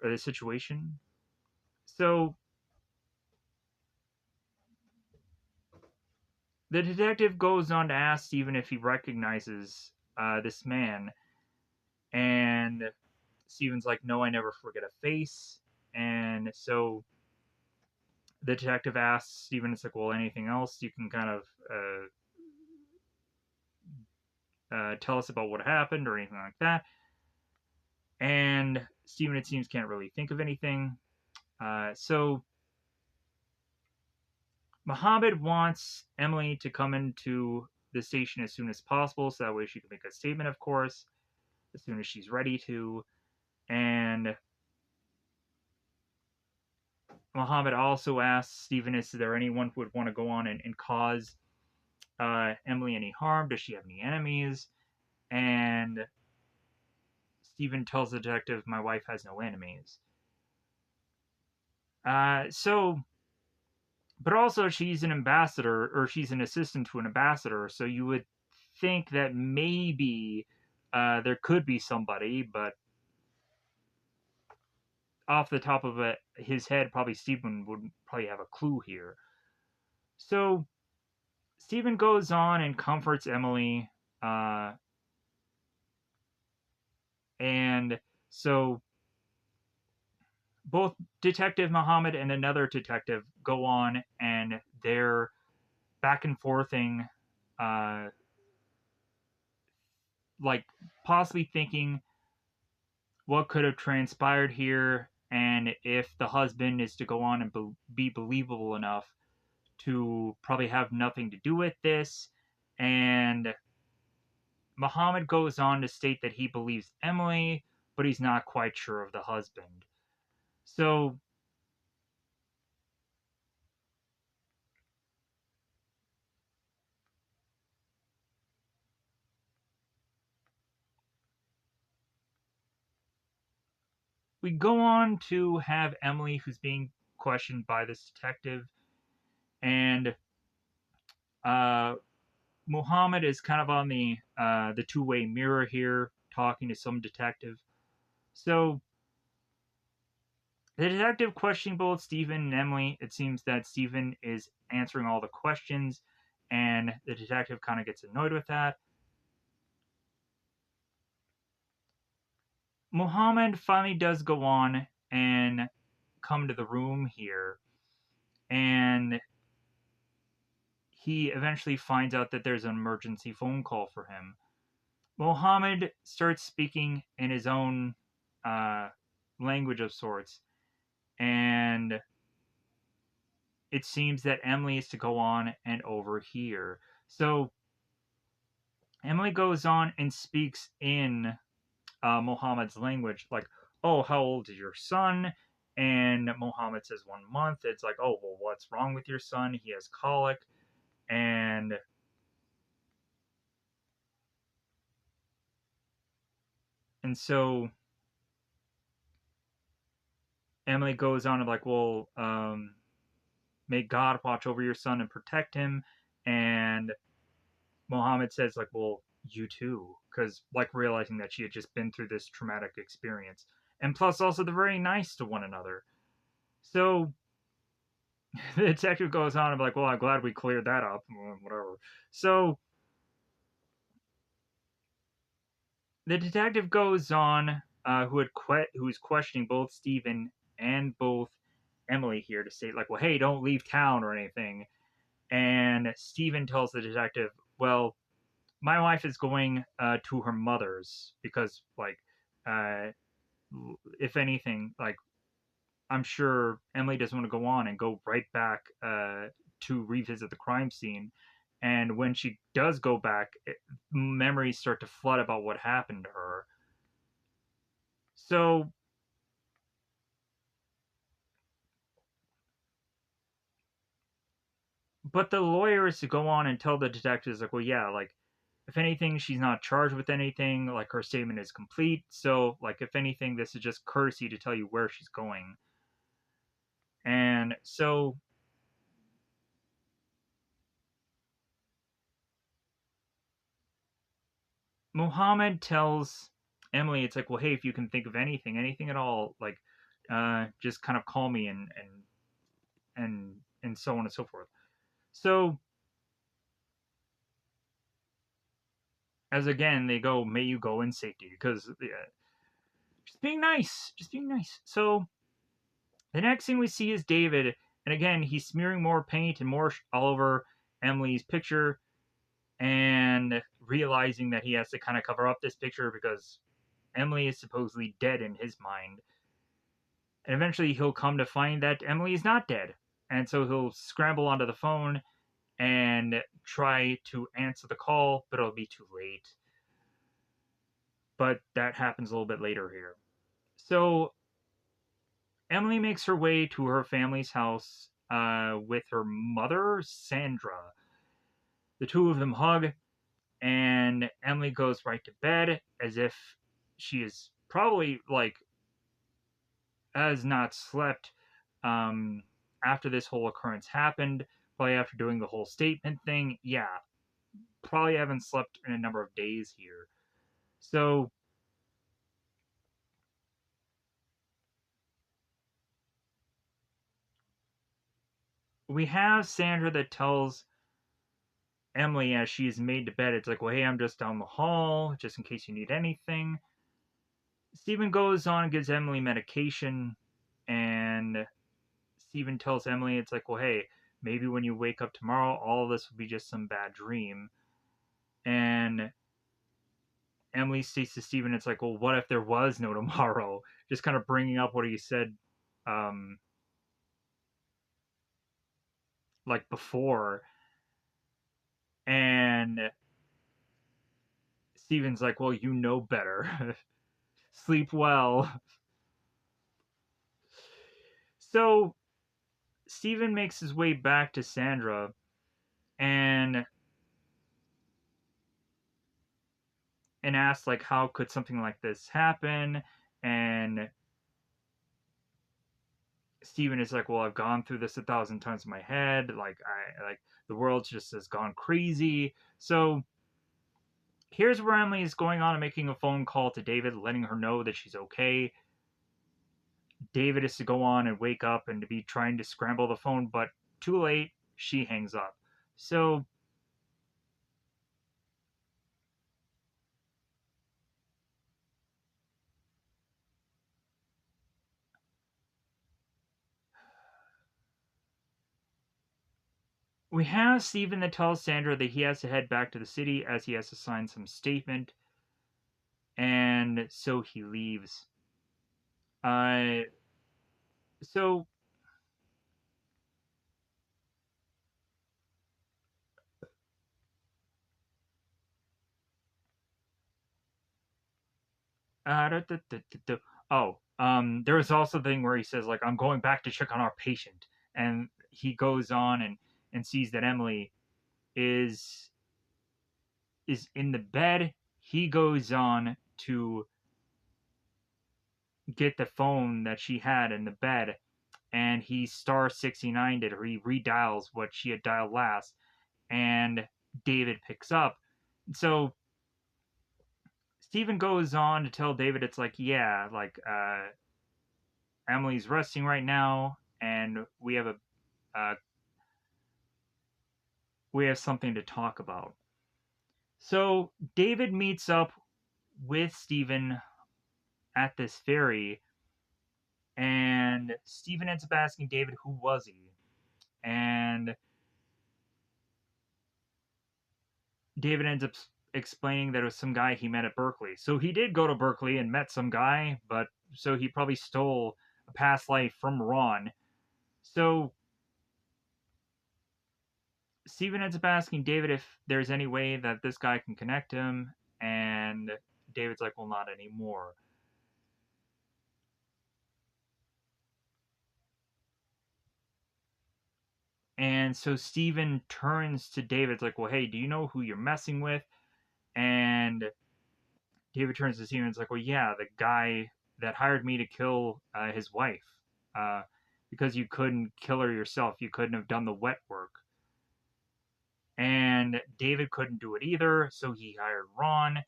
or this situation? So the detective goes on to ask Steven if he recognizes this man. And Steven's like, no, I never forget a face. And so the detective asks Steven, it's like, well, anything else you can kind of tell us about what happened or anything like that. And Steven, it seems, can't really think of anything. So Muhammad wants Emily to come into the station as soon as possible, so that way she can make a statement, of course, as soon as she's ready to. And Muhammad also asks Steven, is there anyone who would want to go on and cause Emily any harm? Does she have any enemies? And Steven tells the detective, my wife has no enemies. So, but also she's an ambassador, or she's an assistant to an ambassador, so you would think that maybe there could be somebody, but off the top of his head, probably Steven would probably have a clue here. So Steven goes on and comforts Emily, and so both Detective Muhammad and another detective go on and they're back and forthing, uh, like possibly thinking what could have transpired here and if the husband is to go on and be believable enough to probably have nothing to do with this. And Muhammad goes on to state that he believes Emily, but he's not quite sure of the husband. So we go on to have Emily, who's being questioned by this detective, and Muhammad is kind of on the two-way mirror here, talking to some detective. So the detective questioning both Steven and Emily. It seems that Steven is answering all the questions, and the detective kind of gets annoyed with that. Muhammad finally does go on and come to the room here, and he eventually finds out that there's an emergency phone call for him. Muhammad starts speaking in his own uh, language of sorts, and it seems that Emily is to go on and overhear. So Emily goes on and speaks in Muhammad's language, like, "Oh, how old is your son?" And Muhammad says 1 month. It's like, "Oh, well, what's wrong with your son? He has colic." And so Emily goes on and like, "Well, may God watch over your son and protect him." And Muhammad says, like, well, you too, because like realizing that she had just been through this traumatic experience, and plus also they're very nice to one another. So the detective goes on and be like, well, I'm glad we cleared that up, whatever. So the detective goes on, who's questioning both Steven and both Emily here to say like, well, hey, don't leave town or anything. And Steven tells the detective, well, my wife is going to her mother's because like uh, if anything, like I'm sure Emily doesn't want to go on and go right back to revisit the crime scene. And when she does go back, memories start to flood about what happened to her. So, but the lawyers go on and tell the detectives, like, well, yeah, like, if anything, she's not charged with anything. Like, her statement is complete. So, like, if anything, this is just courtesy to tell you where she's going. And so, Muhammad tells Emily, it's like, well, hey, if you can think of anything, anything at all, like, just kind of call me and so on and so forth. So, as again, they go, may you go in safety, because just being nice, just being nice. So, the next thing we see is David, and again, he's smearing more paint and more all over Emily's picture, and realizing that he has to kind of cover up this picture because Emily is supposedly dead in his mind. And eventually he'll come to find that Emily is not dead. And so he'll scramble onto the phone and try to answer the call, but it'll be too late. But that happens a little bit later here. So Emily makes her way to her family's house with her mother, Sandra. The two of them hug, and Emily goes right to bed as if she is probably like has not slept um, after this whole occurrence happened. Probably after doing the whole statement thing. Yeah, probably haven't slept in a number of days here. So we have Sandra that tells Emily as she's made to bed, it's like, well, hey, I'm just down the hall, just in case you need anything. Stephen goes on and gives Emily medication, and Stephen tells Emily, it's like, well, hey, maybe when you wake up tomorrow, all of this will be just some bad dream. And Emily states to Stephen, it's like, well, what if there was no tomorrow? Just kind of bringing up what he said, um, like before. And Stephen's like, well, you know better. Sleep well. So Stephen makes his way back to Sandra and asks like how could something like this happen, and Stephen is like, well, I've gone through this 1,000 times in my head, like I like the world just has gone crazy. So here's where Emily is going on and making a phone call to David, letting her know that she's okay. David is to go on and wake up and to be trying to scramble the phone, but too late, she hangs up. So we have Stephen that tells Sandra that he has to head back to the city as he has to sign some statement, and so he leaves. Uh, so oh, there was also the thing where he says like, "I'm going back to check on our patient," and he goes on and sees that Emily is in the bed. He goes on to get the phone that she had in the bed, and he star 69 it, or he redials what she had dialed last, and David picks up. So Stephen goes on to tell David, it's like, yeah, like Emily's resting right now, and uh, we have something to talk about. So David meets up with Stephen at this ferry, and Stephen ends up asking David who was he, and David ends up explaining that it was some guy he met at Berkeley. So he did go to Berkeley and met some guy, but so he probably stole a past life from Ron. So Steven ends up asking David if there's any way that this guy can connect him, and David's like, well, not anymore. And so Steven turns to David, like, well, hey, do you know who you're messing with? And David turns to Steven and is like, well, yeah, the guy that hired me to kill his wife. Uh, because you couldn't kill her yourself. You couldn't have done the wet work. And David couldn't do it either, so he hired Ron.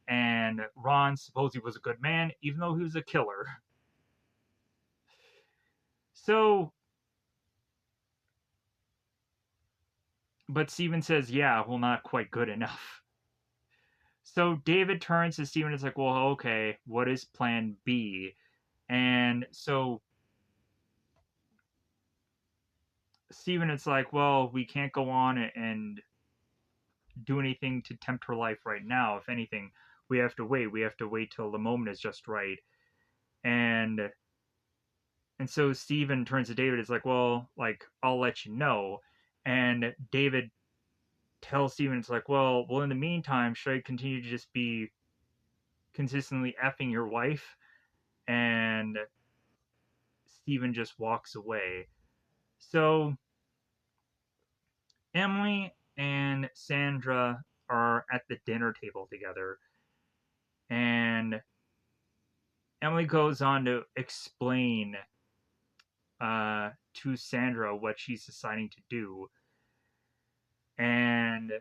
And Ron supposedly was a good man, even though he was a killer. So, but Steven says, yeah, well, not quite good enough. So David turns to Steven and is like, well, okay, what is plan B? And so Steven is like, well, we can't go on and do anything to tempt her life right now. If anything, we have to wait. We have to wait till the moment is just right. And so Steven turns to David. It's like, well, like I'll let you know. And David tells Steven, it's like, well, in the meantime, should I continue to just be consistently effing your wife? And Steven just walks away. So Emily and Sandra are at the dinner table together, and Emily goes on to explain to Sandra what she's deciding to do, and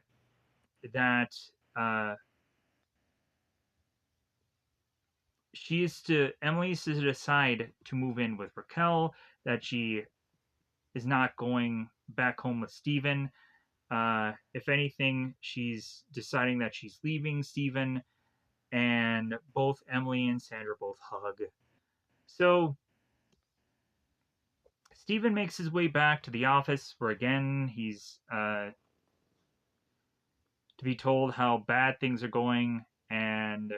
that uh, Emily's to decide to move in with Raquel, that she is not going back home with Steven. If anything, she's deciding that she's leaving Steven, and both Emily and Sandra both hug. So Steven makes his way back to the office, where again he's to be told how bad things are going, and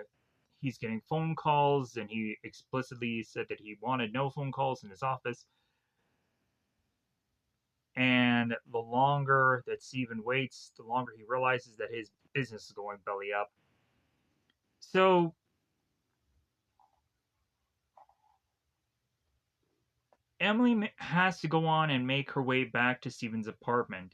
he's getting phone calls, and he explicitly said that he wanted no phone calls in his office. And the longer that Steven waits, the longer he realizes that his business is going belly up. So Emily has to go on and make her way back to Steven's apartment,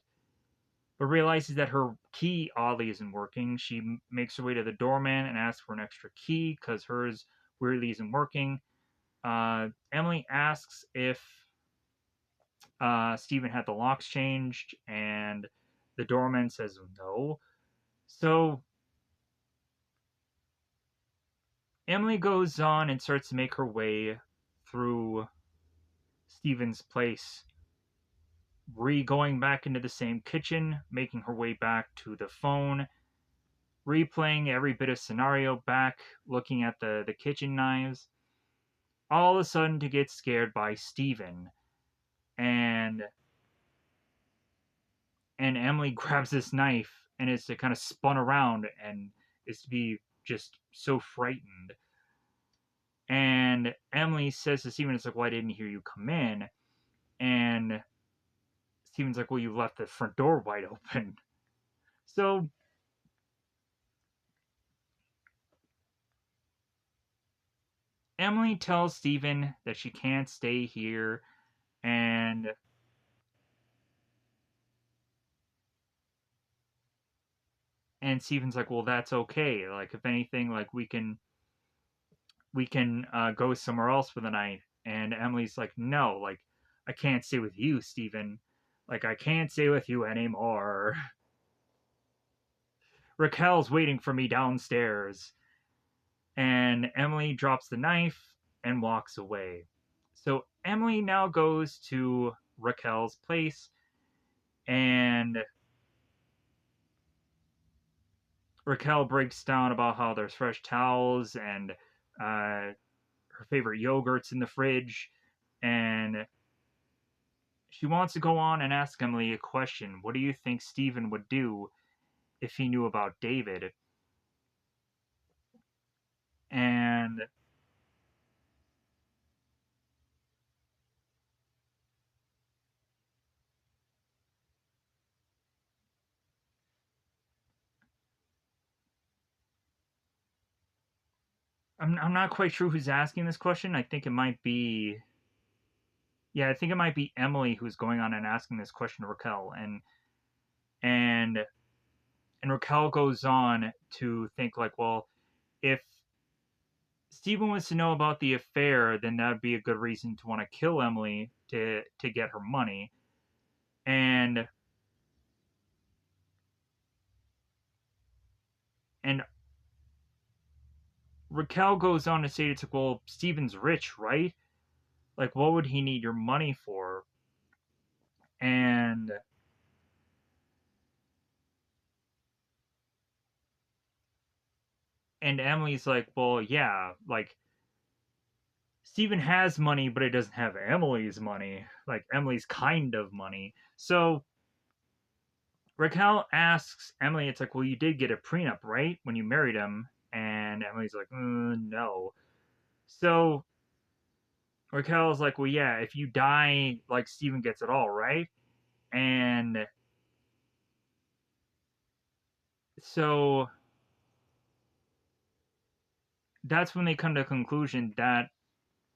but realizes that her key oddly isn't working. She makes her way to the doorman and asks for an extra key because hers weirdly isn't working. Emily asks if Steven had the locks changed, and the doorman says no. So Emily goes on and starts to make her way through Steven's place, going back into the same kitchen, making her way back to the phone, replaying every bit of scenario back, looking at the kitchen knives, all of a sudden to get scared by Steven. And Emily grabs this knife and is to kind of spun around and is to be just so frightened. And Emily says to Steven, it's like, well, I didn't hear you come in. And Steven's like, well, you left the front door wide open. So Emily tells Steven that she can't stay here, and Steven's like, well, that's okay. Like, if anything, like we can go somewhere else for the night. And Emily's like, no, like I can't stay with you, Steven. Like I can't stay with you anymore. Raquel's waiting for me downstairs. And Emily drops the knife and walks away. So Emily now goes to Raquel's place, and Raquel breaks down about how there's fresh towels and her favorite yogurts in the fridge, and she wants to go on and ask Emily a question. What do you think Steven would do if he knew about David? And I'm not quite sure who's asking this question. I think it might be, yeah, I think it might be Emily who's going on and asking this question to Raquel, and and Raquel goes on to think like, well, if Stephen wants to know about the affair, then that would be a good reason to want to kill Emily to get her money. And and Raquel goes on to say, it's like, well, Stephen's rich, right? Like, what would he need your money for? And Emily's like, well, yeah, like Stephen has money, but it doesn't have Emily's money, like Emily's kind of money. So Raquel asks Emily, it's like, well, you did get a prenup, right? When you married him. And Emily's like, no. So Raquel's like, well, yeah, if you die, like, Stephen gets it all, right? And so that's when they come to the conclusion that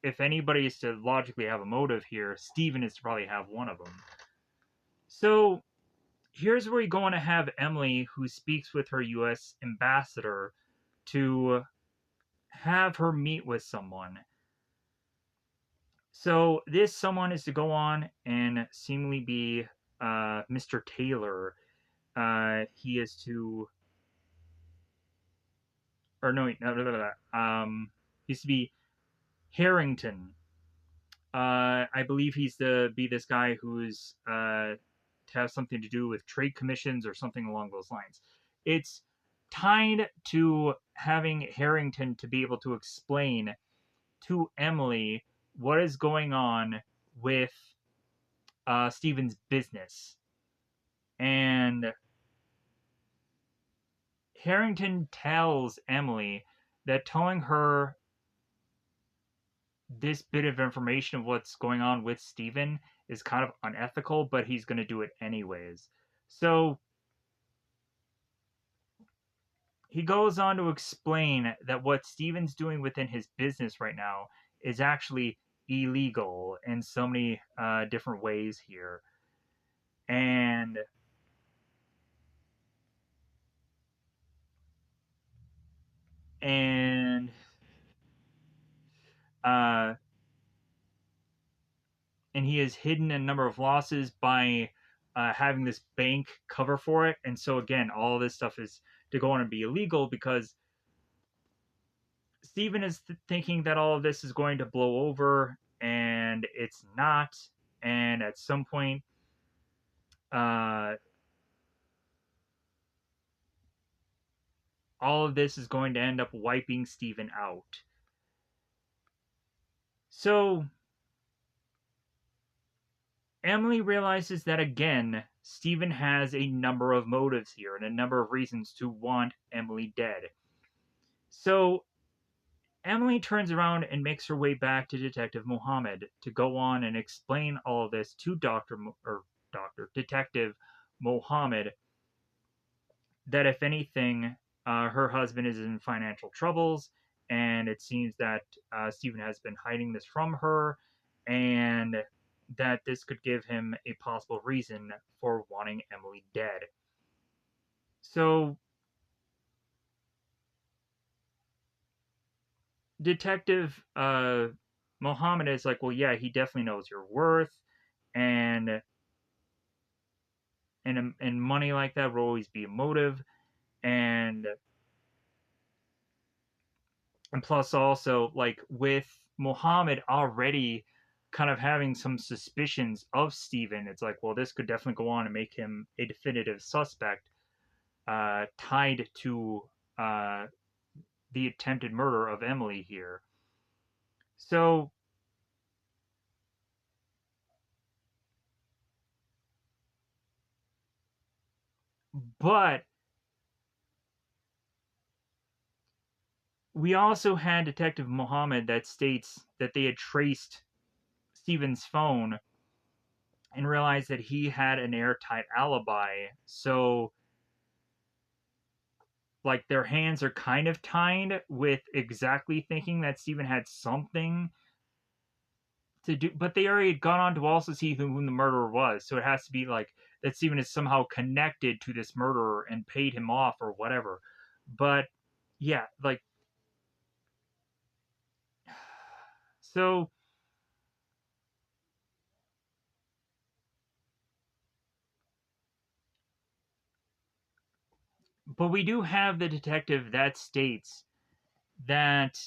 if anybody is to logically have a motive here, Stephen is to probably have one of them. So here's where you're going to have Emily, who speaks with her U.S. ambassador, to have her meet with someone. So this someone is to go on and seemingly be Mr. Taylor. He is to, or no, used to be Harrington. I believe he's to be this guy who's to have something to do with trade commissions or something along those lines. It's tied to having Harrington to be able to explain to Emily what is going on with Stephen's business. And Harrington tells Emily that telling her this bit of information of what's going on with Stephen is kind of unethical, but he's going to do it anyways. So he goes on to explain that what Stephen's doing within his business right now is actually illegal in so many different ways here. And and uh, and he has hidden a number of losses by having this bank cover for it. And so again, all this stuff is to go on and be illegal because Stephen is thinking that all of this is going to blow over, and it's not. And at some point, uh, all of this is going to end up wiping Stephen out. So Emily realizes that again, Stephen has a number of motives here and a number of reasons to want Emily dead. So Emily turns around and makes her way back to Detective Mohammed to go on and explain all of this to Detective Mohammed, that if anything, her husband is in financial troubles, and it seems that Stephen has been hiding this from her, and that this could give him a possible reason for wanting Emily dead. So Detective Mohammed is like, well, yeah, he definitely knows your worth, and and money like that will always be a motive, and plus also like with Mohammed already kind of having some suspicions of Stephen, it's like, well, this could definitely go on and make him a definitive suspect tied to uh, the attempted murder of Emily here. So but we also had Detective Mohammed that states that they had traced Stephen's phone and realized that he had an airtight alibi. So like their hands are kind of tied with exactly thinking that Stephen had something to do, but they already had gone on to also see who the murderer was. So it has to be like that Stephen is somehow connected to this murderer and paid him off or whatever. But yeah, like so. But we do have the detective that states that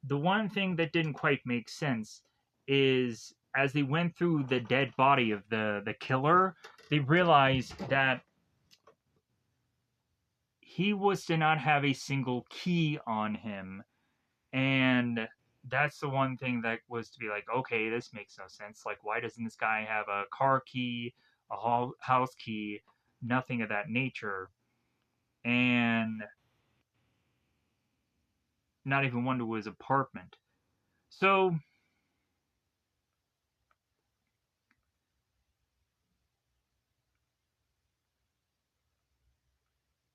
the one thing that didn't quite make sense is as they went through the dead body of the killer, they realized that he was to not have a single key on him. And that's the one thing that was to be like, okay, this makes no sense. Like, why doesn't this guy have a car key, a house key, nothing of that nature? And not even one to his apartment. So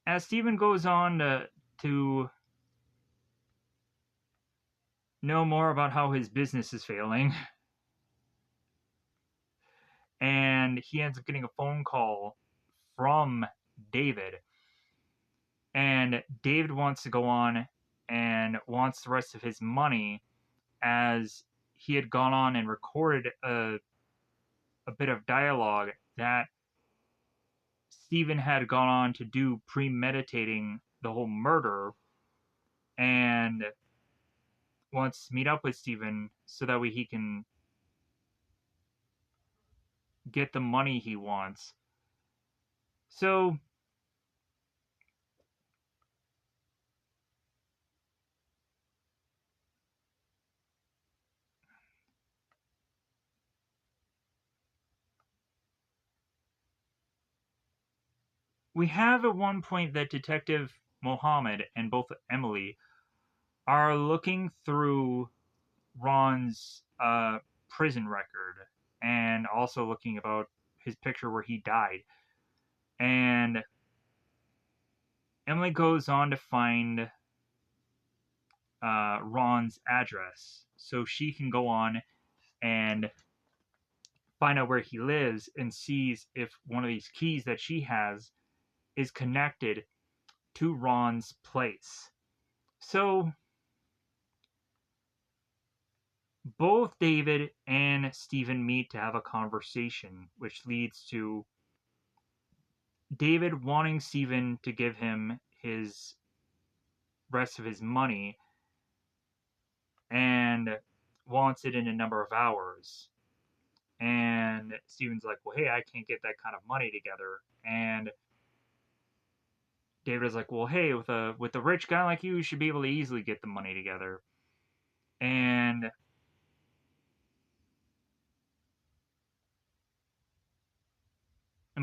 as Stephen goes on to know more about how his business is failing, and he ends up getting a phone call from David, and David wants to go on and wants the rest of his money as he had gone on and recorded a bit of dialogue that Stephen had gone on to do premeditating the whole murder and wants to meet up with Stephen so that way he can get the money he wants. So we have at one point that Detective Mohammed and both Emily are looking through Ron's prison record and also looking about his picture where he died. And Emily goes on to find Ron's address so she can go on and find out where he lives and sees if one of these keys that she has is connected to Ron's place. So both David and Stephen meet to have a conversation, which leads to David wanting Stephen to give him his rest of his money and wants it in a number of hours. And Stephen's like, well, hey, I can't get that kind of money together. And David is like, well, hey, with a rich guy like you should be able to easily get the money together. And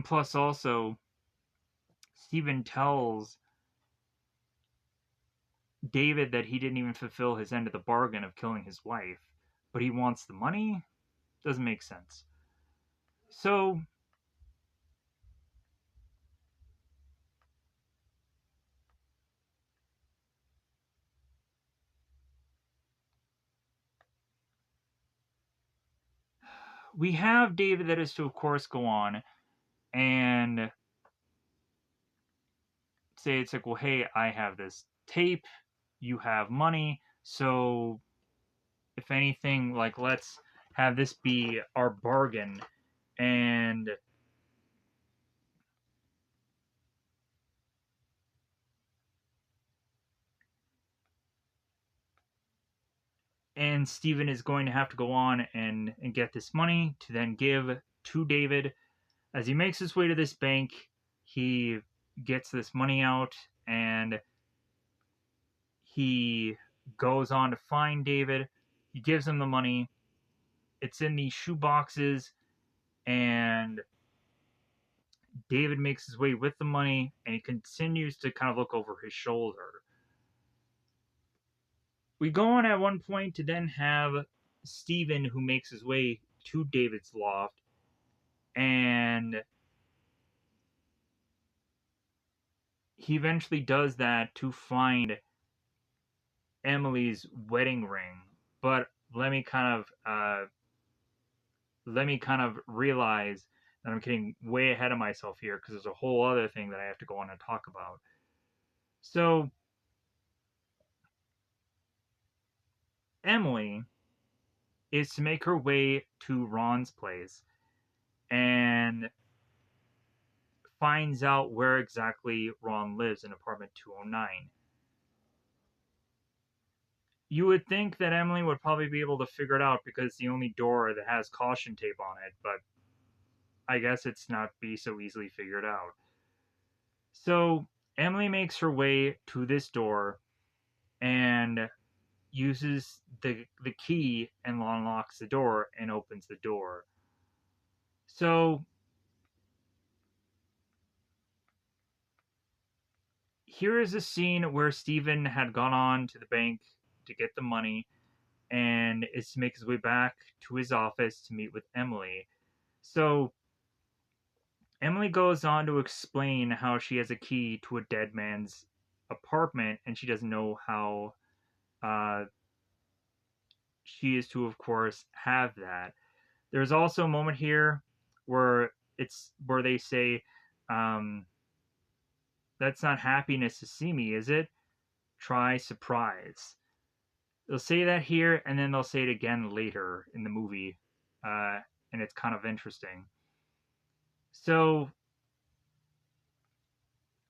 plus also Stephen tells David that he didn't even fulfill his end of the bargain of killing his wife, but he wants the money? Doesn't make sense. So we have David that is to, of course, go on and say it's like, well, hey, I have this tape, you have money, so if anything, like let's have this be our bargain. And Stephen is going to have to go on and get this money to then give to David. As he makes his way to this bank, he gets this money out and he goes on to find David. He gives him the money. It's in these shoe boxes, and David makes his way with the money and he continues to kind of look over his shoulder. We go on at one point to then have Stephen who makes his way to David's loft and he eventually does that to find Emily's wedding ring. But let me kind of realize that I'm getting way ahead of myself here because there's a whole other thing that I have to go on and talk about. So Emily is to make her way to Ron's place and finds out where exactly Ron lives in apartment 209. You would think that Emily would probably be able to figure it out because it's the only door that has caution tape on it, but I guess it's not be so easily figured out. So Emily makes her way to this door and uses the key and unlocks the door and opens the door. So here is a scene where Steven had gone on to the bank to get the money and is to make his way back to his office to meet with Emily. So Emily goes on to explain how she has a key to a dead man's apartment and she doesn't know how uh, she is to, of course, have that. There's also a moment here where they say, um, "That's not happiness to see me, is it? Try surprise." They'll say that here, and then they'll say it again later in the movie, uh, and it's kind of interesting. So,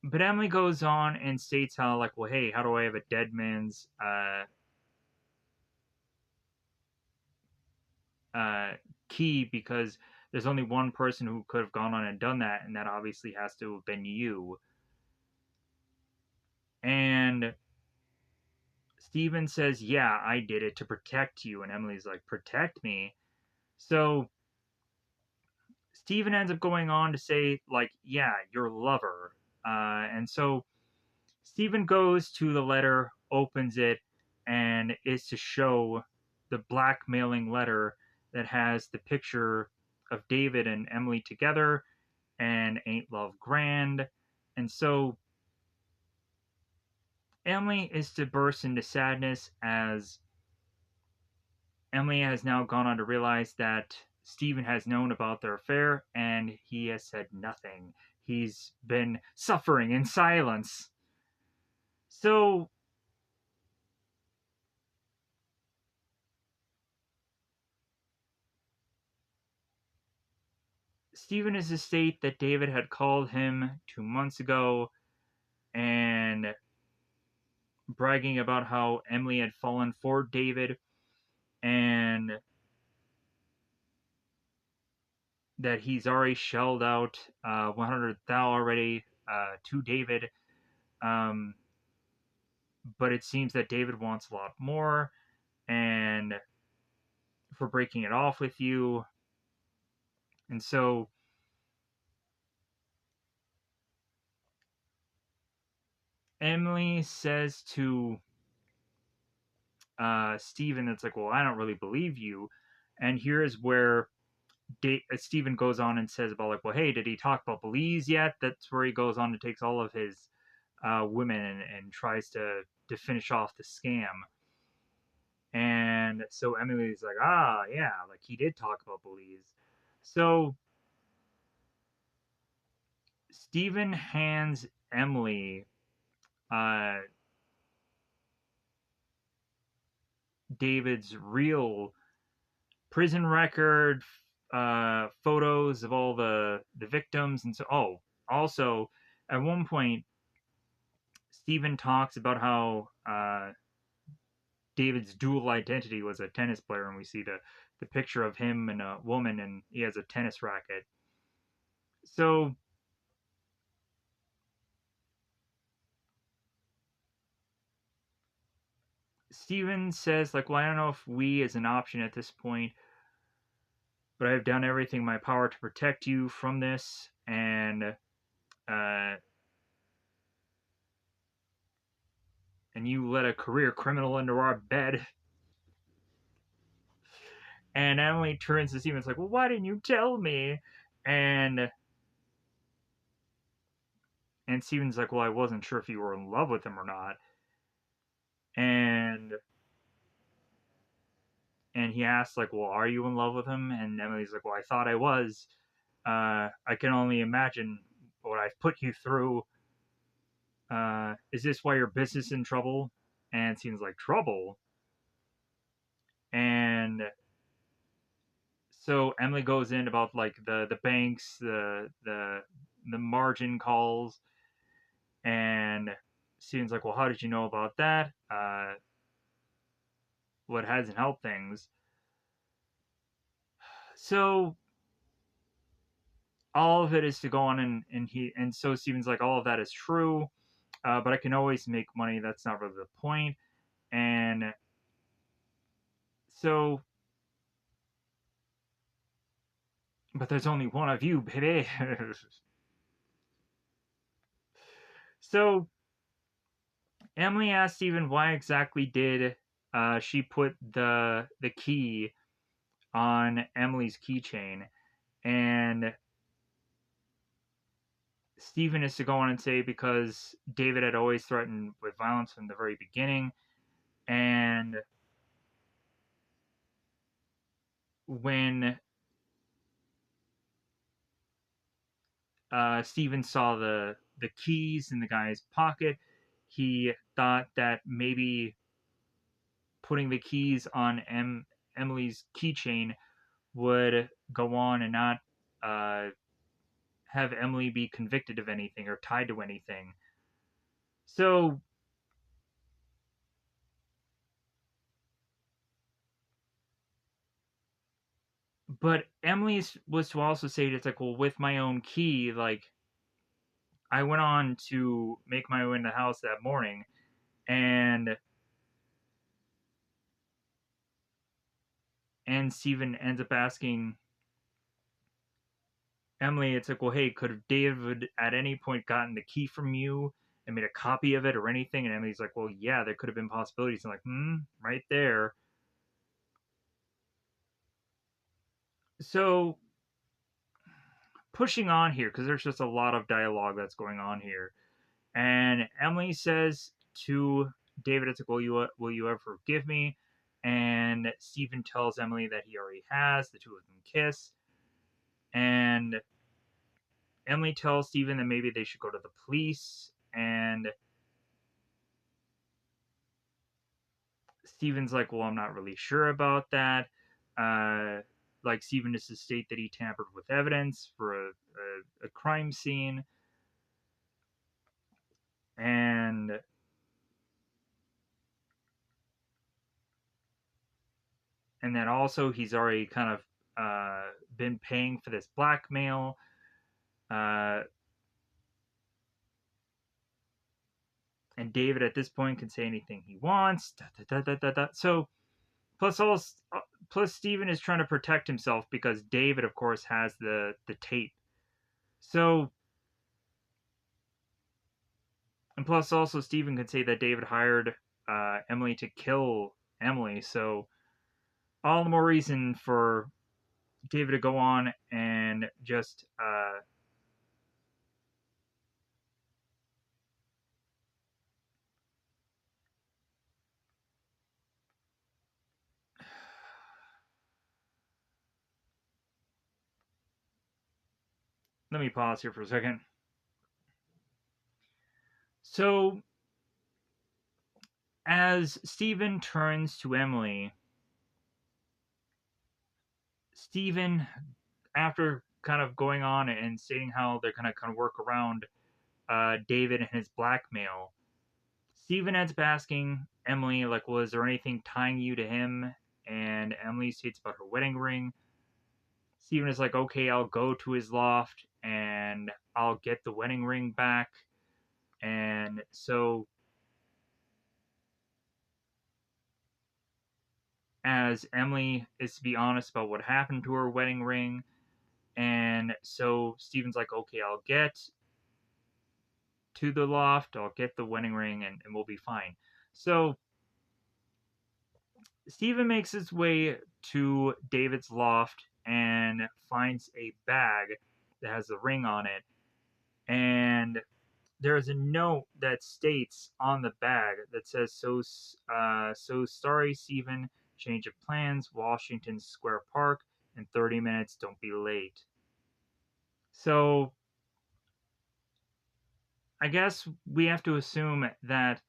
but Emily goes on and states how, like, well, hey, how do I have a dead man's uh, key? Because there's only one person who could have gone on and done that, and that obviously has to have been you. And Steven says, yeah, I did it to protect you. And Emily's like, protect me? So Steven ends up going on to say, like, yeah, your lover. And so Steven goes to the letter, opens it, and is to show the blackmailing letter that has the picture of David and Emily together and Ain't Love Grand. And so Emily is to burst into sadness as Emily has now gone on to realize that Steven has known about their affair and he has said nothing. He's been suffering in silence. So Steven is to state that David had called him 2 months ago and bragging about how Emily had fallen for David and that he's already shelled out 100 thou already to David. Um, but it seems that David wants a lot more, and for breaking it off with you. And so Emily says to Steven, it's like, well, I don't really believe you. And here is where Steven goes on and says about, like, well, hey, did he talk about Belize yet? That's where he goes on and takes all of his women and tries to finish off the scam. And so Emily's like, ah, yeah, like he did talk about Belize. So Steven hands Emily uh, David's real prison record, photos of all the victims, and so. Oh, also, at one point, Steven talks about how David's dual identity was a tennis player, and we see the picture of him and a woman, and he has a tennis racket. So Steven says, like, well, I don't know if we is an option at this point, but I've done everything in my power to protect you from this, uh, and you let a career criminal into our bed. And Emily turns to Steven, it's like, well, why didn't you tell me? And And Steven's like, well, I wasn't sure if you were in love with him or not. And he asks like, well, are you in love with him? And Emily's like, well, I thought I was. I can only imagine what I've put you through. Is this why your business is in trouble? And Steven's like, trouble? And so Emily goes in about like the banks, the margin calls, and Steven's like, well, how did you know about that? What hasn't helped things. So all of it is to go on and so Steven's like, all of that is true, but I can always make money. That's not really the point. And so, but there's only one of you, baby. So Emily asked Steven why exactly did she put the key on Emily's keychain, and Steven is to go on and say because David had always threatened with violence from the very beginning, and when Steven saw the keys in the guy's pocket, he thought that maybe putting the keys on Emily's keychain would go on and not uh, have Emily be convicted of anything or tied to anything. So, but Emily was to also say it's like, well, with my own key, like I went on to make my way in the house that morning, and Steven ends up asking Emily, it's like, well, hey, could David at any point gotten the key from you and made a copy of it or anything? And Emily's like, well, yeah, there could have been possibilities. I'm like, right there. So pushing on here because there's just a lot of dialogue that's going on here, and Emily says to David, "It's like, will you ever forgive me?" And Stephen tells Emily that he already has. The two of them kiss, and Emily tells Stephen that maybe they should go to the police, and Steven's like, well, I'm not really sure about that. Uh, like, Steven is to state that he tampered with evidence for a crime scene. And then also he's already kind of been paying for this blackmail. Uh, and David at this point can say anything he wants. Da, da, da, da, da. So plus all plus Steven is trying to protect himself because David, of course, has the tape. So and plus also Steven could say that David hired Emily to kill Emily. So all the more reason for David to go on and just let me pause here for a second. So as Steven turns to Emily, Steven, after kind of going on and stating how they're going to kind of work around David and his blackmail, Steven ends up asking Emily, like, was there anything tying you to him? And Emily states about her wedding ring. Steven is like, okay, I'll go to his loft and I'll get the wedding ring back. And so, as Emily is to be honest about what happened to her wedding ring, and so Steven's like, okay, I'll get to the loft, I'll get the wedding ring, and we'll be fine. So Steven makes his way to David's loft and finds a bag that has the ring on it. And there's a note that states on the bag that says, so sorry, Stephen. Change of plans. Washington Square Park in 30 minutes. Don't be late. So I guess we have to assume that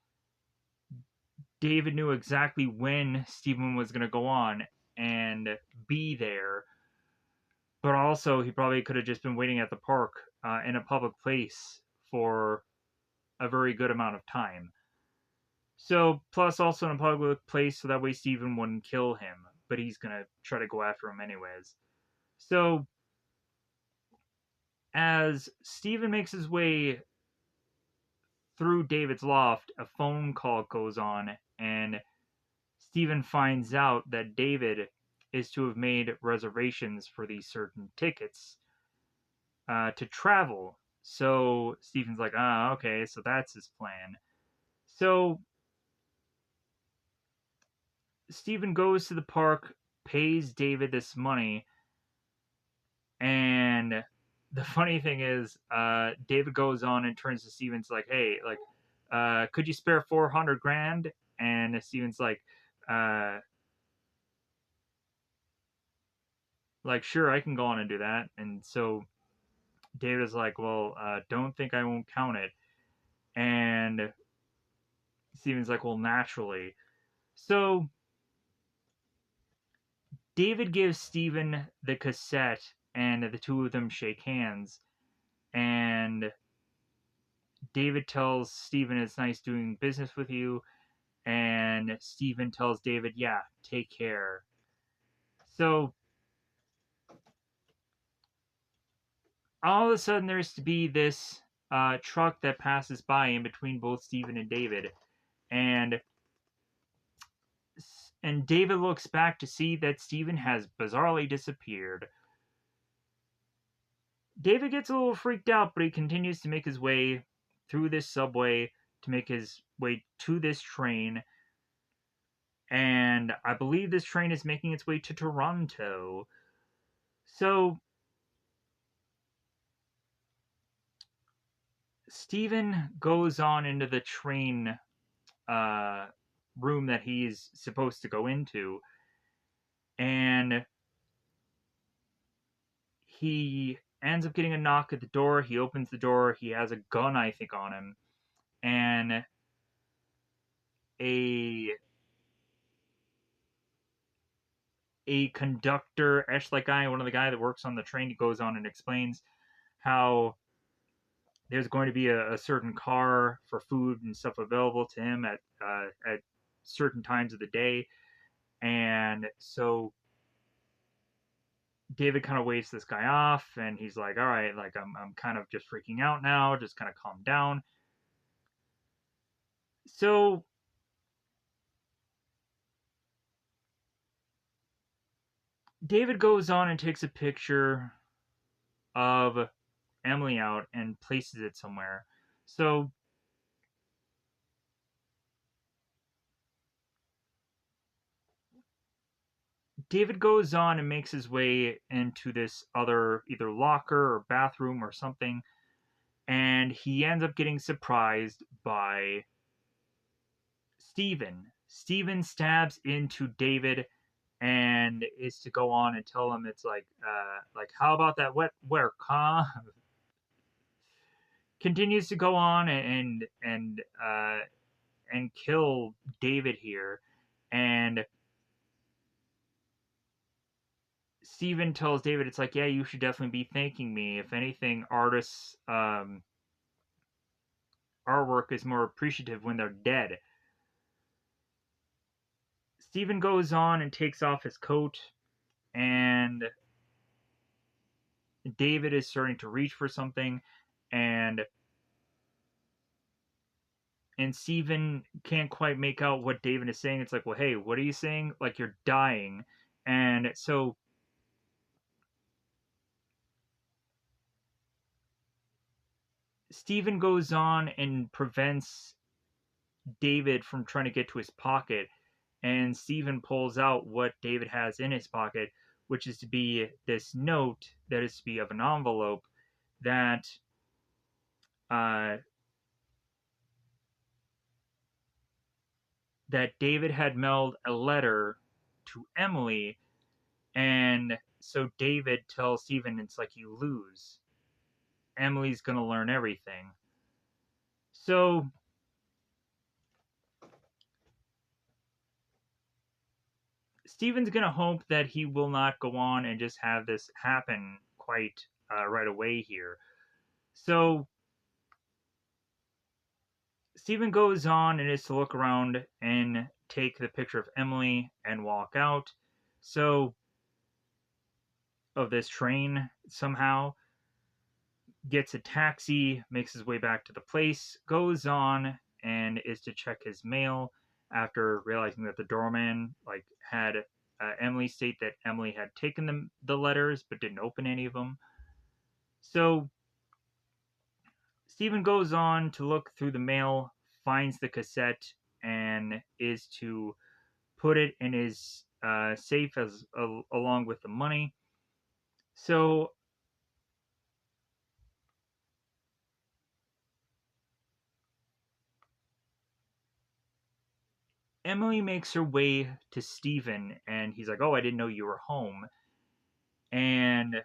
David knew exactly when Stephen was going to go on and be there, but also he probably could have just been waiting at the park in a public place for a very good amount of time. So, plus also in a public place, so that way Stephen wouldn't kill him, but he's going to try to go after him anyways. So, as Stephen makes his way through David's loft, a phone call goes on, and Stephen finds out that David is to have made reservations for these certain tickets to travel. So Stephen's like, okay, so that's his plan. So Stephen goes to the park, pays David this money, and the funny thing is, David goes on and turns to Stephen's like, hey, like, could you spare 400 grand? And Stephen's uh, like, sure, I can go on and do that. And so David is like, well, don't think I won't count it. And Stephen's like, well, naturally. So David gives Stephen the cassette, and the two of them shake hands. And David tells Stephen it's nice doing business with you. And Stephen tells David, yeah, take care. So all of a sudden, there's to be this truck that passes by in between both Stephen and David. And David looks back to see that Stephen has bizarrely disappeared. David gets a little freaked out, but he continues to make his way through this subway to make his way to this train. And I believe this train is making its way to Toronto. So Stephen goes on into the train uh, room that he's supposed to go into, and he ends up getting a knock at the door. He opens the door. He has a gun, I think, on him, and a conductor, like guy, one of the guy that works on the train, goes on and explains how there's going to be a certain car for food and stuff available to him at certain times of the day, and so David kind of waves this guy off, and he's like, "All right, like I'm kind of just freaking out now. Just kind of calm down." So David goes on and takes a picture of Emily out and places it somewhere. So David goes on and makes his way into this other either locker or bathroom or something, and he ends up getting surprised by Stephen. Stephen stabs into David and is to go on and tell him it's like how about that wet work, huh? Continues to go on and kill David here, and Steven tells David, it's like, yeah, you should definitely be thanking me. If anything, artists' artwork is more appreciative when they're dead. Steven goes on and takes off his coat, and David is starting to reach for something, and Steven can't quite make out what David is saying. It's like, well, hey, what are you saying? Like, you're dying. And so Steven goes on and prevents David from trying to get to his pocket, and Steven pulls out what David has in his pocket, which is to be this note that is to be of an envelope that that David had mailed a letter to Emily, and so David tells Stephen, it's like, you lose. Emily's gonna learn everything. So Stephen's gonna hope that he will not go on and just have this happen quite right away here. So Stephen goes on and is to look around and take the picture of Emily and walk out. So of this train somehow, gets a taxi, makes his way back to the place, goes on and is to check his mail after realizing that the doorman had Emily state that Emily had taken the letters but didn't open any of them. So Stephen goes on to look through the mail, finds the cassette, and is to put it in his safe as along with the money. So Emily makes her way to Stephen, and he's like, "Oh, I didn't know you were home." And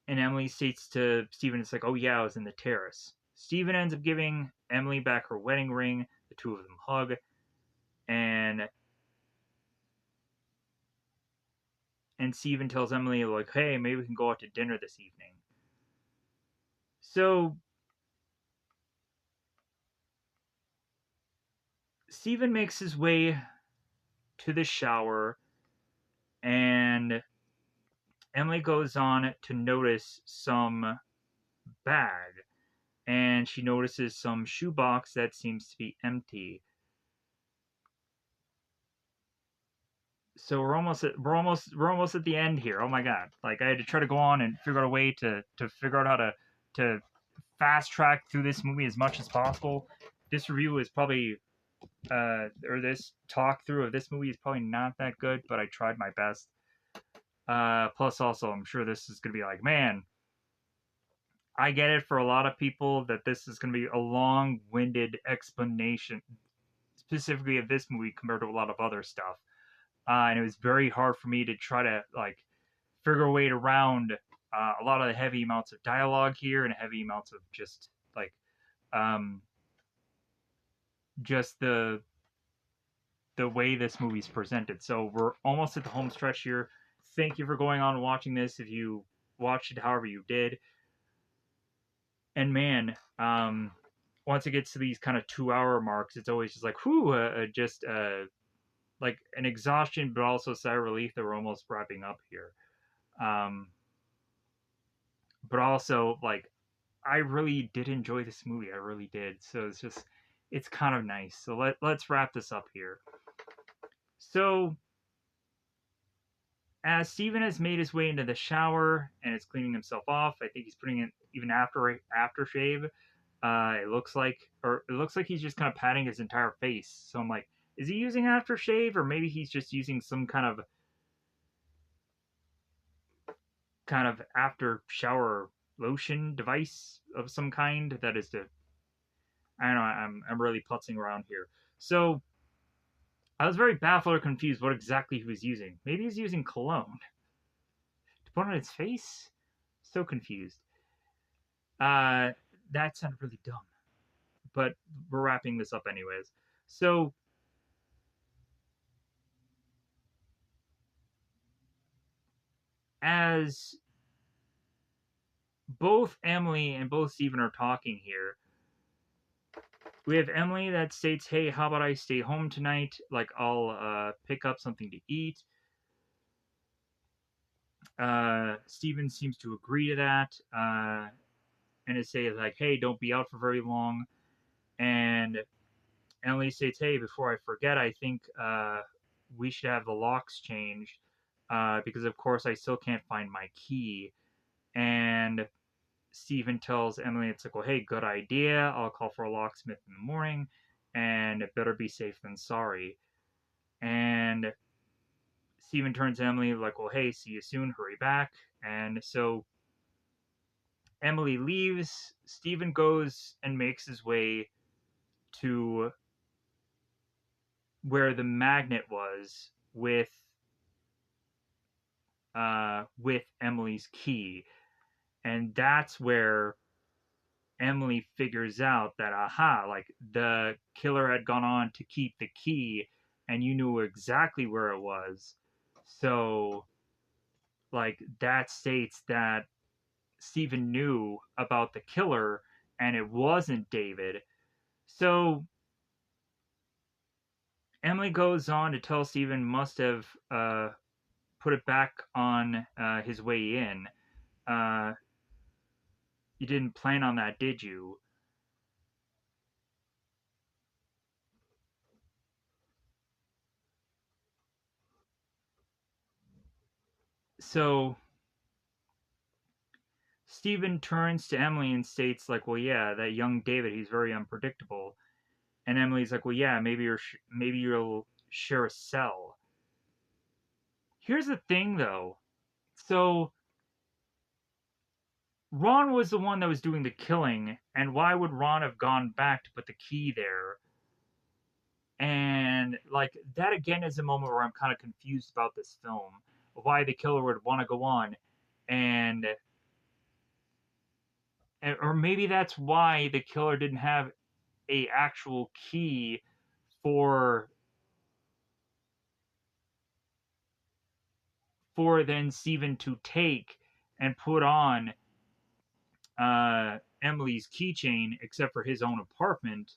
Emily states to Stephen, "It's like, oh yeah, I was in the terrace." Stephen ends up giving Emily back her wedding ring. The two of them hug, and Stephen tells Emily, like, "Hey, maybe we can go out to dinner this evening." So Stephen makes his way to the shower, and Emily goes on to notice some bag, and she notices some shoebox that seems to be empty. So we're almost at the end here. Oh my god! Like, I had to try to go on and figure out a way to figure out how to fast track through this movie as much as possible. This review is probably or this talk through of this movie is probably not that good, but I tried my best. Plus, also, I'm sure this is gonna be like, man, I get it for a lot of people that this is gonna be a long-winded explanation, specifically of this movie compared to a lot of other stuff. And it was very hard for me to try to figure a way around a lot of the heavy amounts of dialogue here and heavy amounts of like um, just the way this movie's presented. So we're almost at the home stretch here. Thank you for going on and watching this. If you watched it, however you did, and man, once it gets to these kind of 2 hour marks, it's always just like, whew, just like an exhaustion, but also sigh of relief that we're almost wrapping up here. Um, but also, like, I really did enjoy this movie. I really did. So it's kind of nice. So let's wrap this up here. So as Steven has made his way into the shower and is cleaning himself off, I think he's putting in even aftershave. It looks like he's just kind of patting his entire face. So I'm like, is he using aftershave, or maybe he's just using some kind of after shower lotion device of some kind that is to, I don't know. I'm really putzing around here. So I was very baffled or confused what exactly he was using. Maybe he's using cologne to put on his face. So confused. Uh, that sounded really dumb. But we're wrapping this up anyways. So as both Emily and both Stephen are talking here, we have Emily that states, "Hey, how about I stay home tonight? Like, I'll pick up something to eat." Steven seems to agree to that, and is saying like, "Hey, don't be out for very long." And Emily states, "Hey, before I forget, I think we should have the locks changed because, of course, I still can't find my key." And Steven tells Emily, it's like, "Well, hey, good idea. I'll call for a locksmith in the morning, and it better be safe than sorry." And Steven turns to Emily, like, "Well, hey, see you soon. Hurry back." And so Emily leaves. Steven goes and makes his way to where the magnet was with Emily's key. And that's where Emily figures out that, aha, like the killer had gone on to keep the key and you knew exactly where it was. So, like, that states that Stephen knew about the killer and it wasn't David. So, Emily goes on to tell Stephen must have put it back on his way in. Uh, you didn't plan on that, did you? So Stephen turns to Emily and states, like, well, yeah, that young David, he's very unpredictable. And Emily's like, well, yeah, maybe you'll share a cell. Here's the thing, though. So Ron was the one that was doing the killing, and why would Ron have gone back to put the key there? And like that again is a moment where I'm kind of confused about this film, why the killer would want to go on, and or maybe that's why the killer didn't have a actual key for then Stephen to take and put on Emily's keychain, except for his own apartment.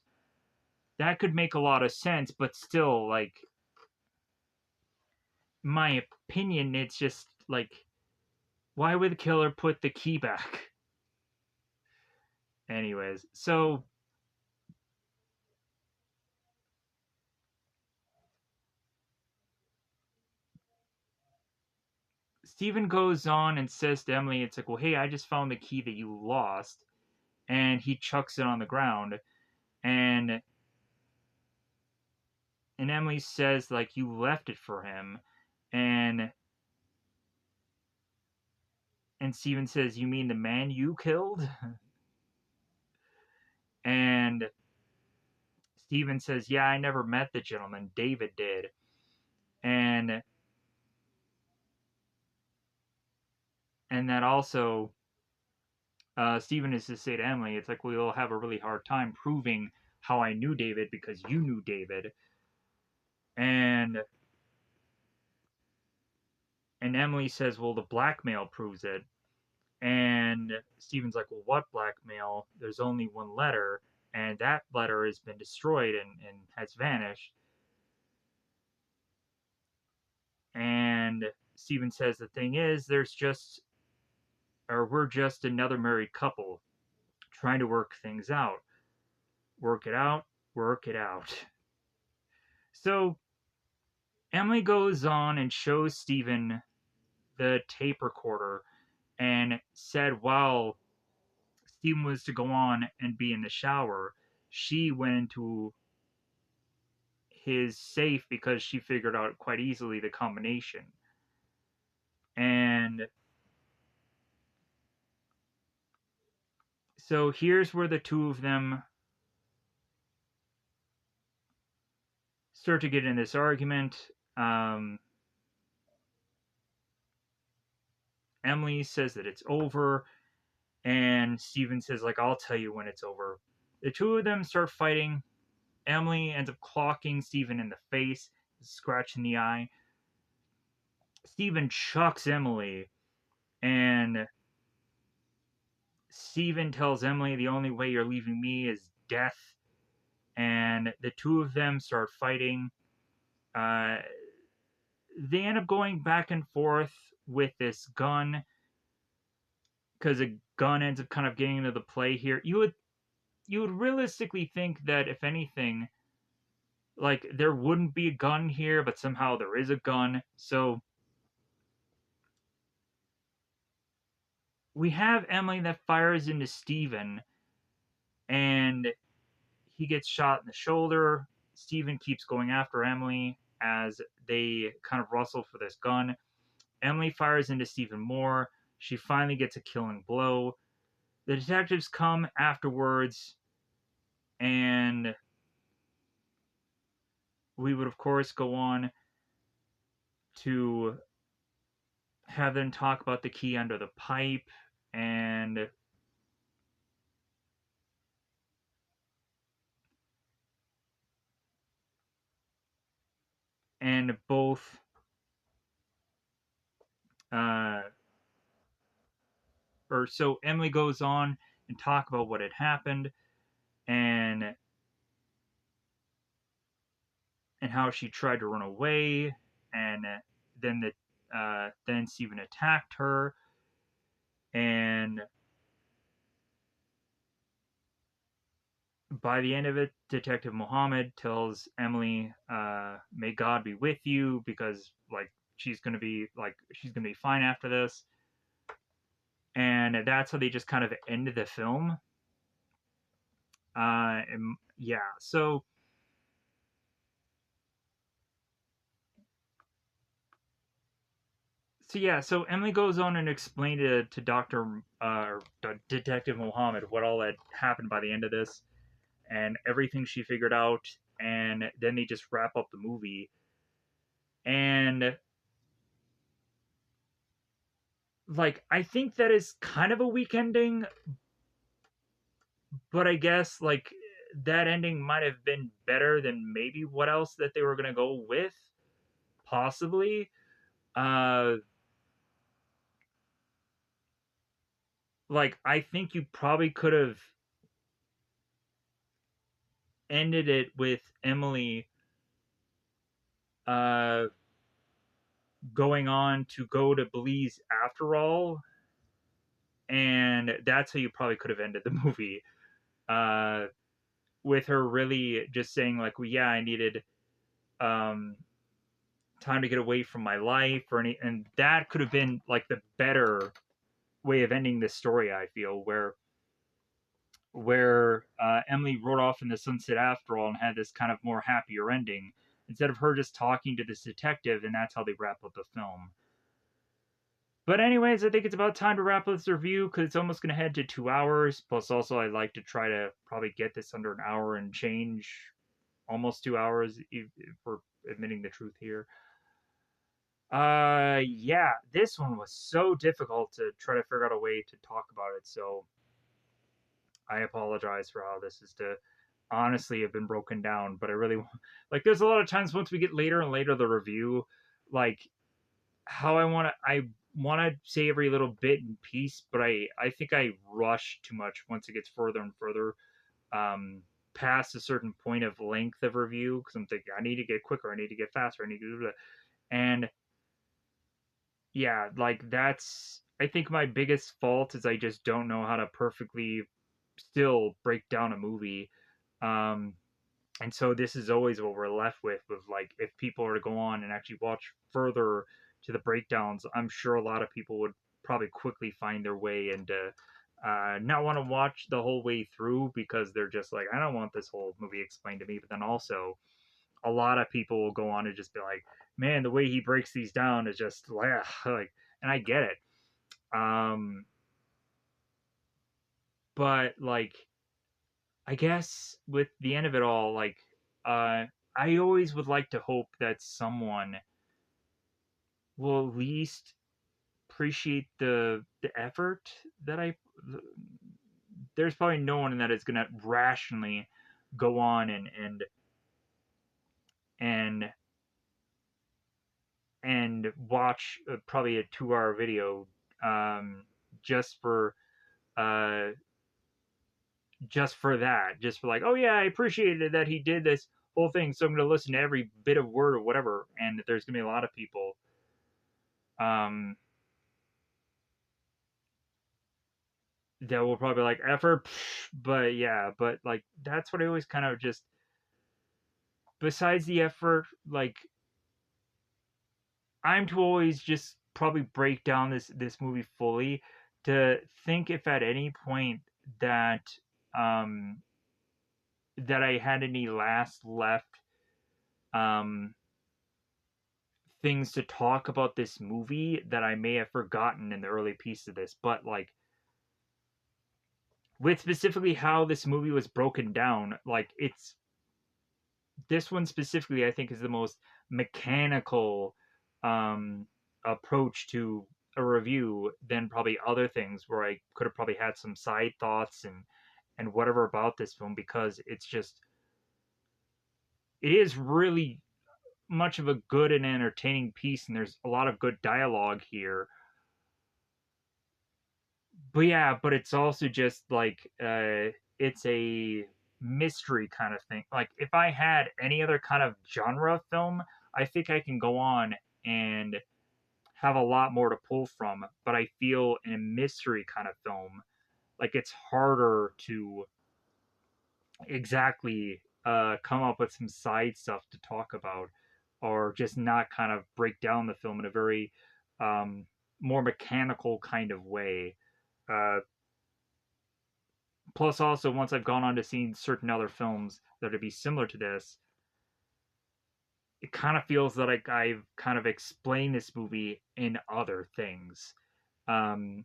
That could make a lot of sense, but still, like, my opinion, it's just like, why would the killer put the key back? Anyways, so Stephen goes on and says to Emily, it's like, well, hey, I just found the key that you lost. And he chucks it on the ground. And Emily says, like, you left it for him. And Stephen says, you mean the man you killed? And Stephen says, yeah, I never met the gentleman. David did. And that also, Stephen is to say to Emily, it's like, we'll have a really hard time proving how I knew David because you knew David. And Emily says, well, the blackmail proves it. And Stephen's like, well, what blackmail? There's only one letter, and that letter has been destroyed and has vanished. And Stephen says, the thing is, we're just another married couple trying to work things out. Work it out, work it out. So Emily goes on and shows Stephen the tape recorder and said while Stephen was to go on and be in the shower, she went into his safe because she figured out quite easily the combination. And so here's where the two of them start to get in this argument. Emily says that it's over, and Stephen says, like, I'll tell you when it's over. The two of them start fighting. Emily ends up clocking Stephen in the face, scratching the eye. Stephen chucks Emily, and Stephen tells Emily, the only way you're leaving me is death. And the two of them start fighting. Uh, they end up going back and forth with this gun because a gun ends up kind of getting into the play here. You would realistically think that if anything, like there wouldn't be a gun here, but somehow there is a gun. So we have Emily that fires into Stephen, and he gets shot in the shoulder. Stephen keeps going after Emily as they kind of wrestle for this gun. Emily fires into Stephen more. She finally gets a killing blow. The detectives come afterwards, and we would, of course, go on to have them talk about the key under the pipe, and both uh, or so Emily goes on and talk about what had happened, and how she tried to run away, and then Stephen attacked her, and by the end of it, Detective Mohammed tells Emily, "May God be with you," because like she's gonna be fine after this, and that's how they just kind of end the film. Yeah, so Emily goes on and explained to Doctor Detective Mohammed what all had happened by the end of this, and everything she figured out, and then they just wrap up the movie, and like I think that is kind of a weak ending, but I guess like that ending might have been better than maybe what else that they were gonna go with, possibly. Uh, like I think you probably could have ended it with Emily uh going on to go to Belize after all, and that's how you probably could have ended the movie. Uh, with her really just saying like, well, yeah, I needed um time to get away from my life, or any, and that could have been like the better way of ending this story. I feel where Emily rode off in the sunset after all and had this kind of more happier ending instead of her just talking to this detective, and that's how they wrap up the film. But anyways, I think it's about time to wrap up this review because it's almost going to head to 2 hours. Plus, also, I'd like to try to probably get this under an hour and change, almost 2 hours, if we're admitting the truth here. Yeah, this one was so difficult to try to figure out a way to talk about it. So I apologize for how this is to honestly have been broken down. But I really like. There's a lot of times once we get later and later the review, like how I want to say every little bit in piece, but I think I rush too much once it gets further and further um, past a certain point of length of review because I'm thinking I need to get quicker, I need to get faster, I need to do that, and yeah, like that's I think my biggest fault is I just don't know how to perfectly still break down a movie. Um, and so this is always what we're left with like if people are to go on and actually watch further to the breakdowns, I'm sure a lot of people would probably quickly find their way into not want to watch the whole way through because they're just like, I don't want this whole movie explained to me. But then also a lot of people will go on and just be like, man, the way he breaks these down is just like, and I get it. Um, but like I guess with the end of it all, like uh, I always would like to hope that someone will at least appreciate the effort that I. There's probably no one that is gonna rationally go on and and watch probably a 2 hour video um, just for uh, just for that, just for like, oh yeah, I appreciated that he did this whole thing, so I'm going to listen to every bit of word or whatever. And there's going to be a lot of people um, that will probably be like effort, but yeah, but like that's what I always kind of just. Besides the effort, like I'm to always just probably break down this movie fully to think if at any point that um that I had any last left um things to talk about this movie that I may have forgotten in the early piece of this, but like with specifically how this movie was broken down, like this one specifically, I think, is the most mechanical um, approach to a review than probably other things where I could have probably had some side thoughts and whatever about this film, because it's just, it is really much of a good and entertaining piece, and there's a lot of good dialogue here. But yeah, but it's also just like it's a mystery kind of thing. Like if I had any other kind of genre film, I think I can go on and have a lot more to pull from. But I feel in a mystery kind of film, like it's harder to exactly come up with some side stuff to talk about, or just not kind of break down the film in a very um, more mechanical kind of way. Uh, Plus, also, once I've gone on to see certain other films that would be similar to this, it kind of feels that I've kind of explained this movie in other things, um,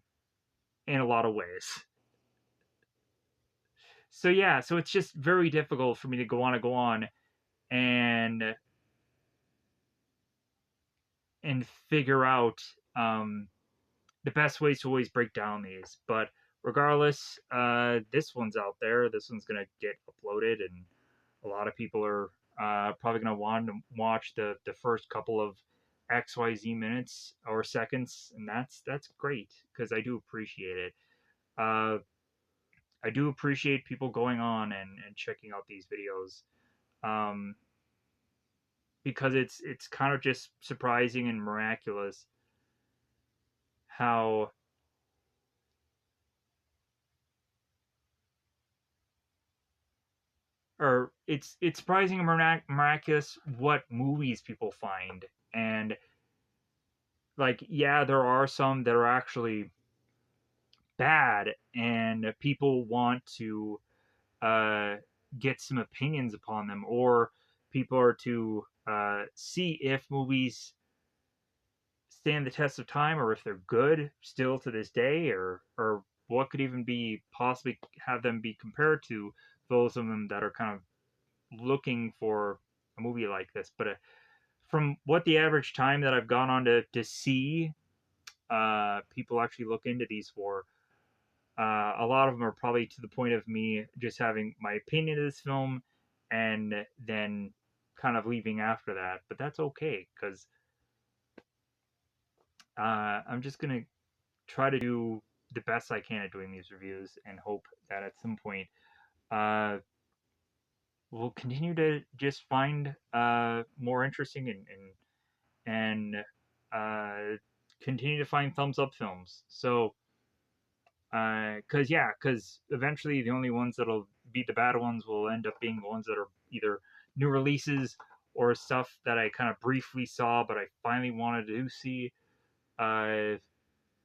in a lot of ways. So yeah, so it's just very difficult for me to go on and figure out um, the best ways to always break down these. But regardless, this one's out there. This one's gonna get uploaded, and a lot of people are probably gonna want to watch the first couple of XYZ minutes or seconds, and that's great because I do appreciate it. Uh, I do appreciate people going on and checking out these videos. Um, because it's kind of just surprising and miraculous how, or it's surprising and miraculous what movies people find. And like, yeah, there are some that are actually bad and people want to uh get some opinions upon them, or people are to see if movies stand the test of time, or if they're good still to this day, or what could even be possibly have them be compared to those of them that are kind of looking for a movie like this. But from what the average time that I've gone on to see people actually look into these for, a lot of them are probably to the point of me just having my opinion of this film and then kind of leaving after that. But that's okay because I'm just gonna try to do the best I can at doing these reviews and hope that at some point uh, we'll continue to just find more interesting and continue to find thumbs up films. So, because eventually the only ones that'll beat the bad ones will end up being the ones that are either new releases or stuff that I kind of briefly saw, but I finally wanted to see. Uh,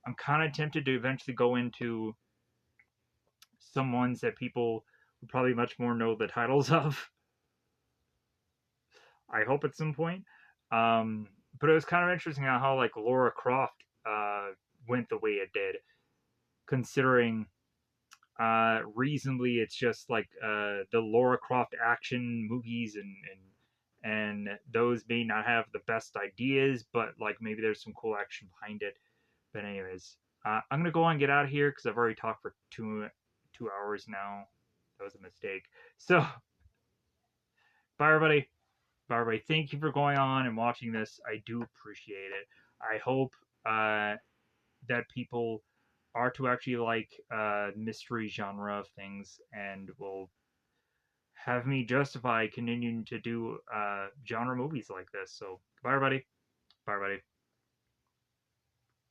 I'm kind of tempted to eventually go into some ones that people would probably much more know the titles of. I hope at some point. Um, but it was kind of interesting how like Laura Croft went the way it did, considering reasonably it's just like the Laura Croft action movies, and those may not have the best ideas, but like maybe there's some cool action behind it. But anyways, I'm gonna go on and get out of here because I've already talked for 2 hours now. That was a mistake. So bye everybody. Bye everybody. Thank you for going on and watching this. I do appreciate it. I hope that people are to actually like mystery genre of things and will have me justify continuing to do genre movies like this. So, bye, everybody. Bye, everybody.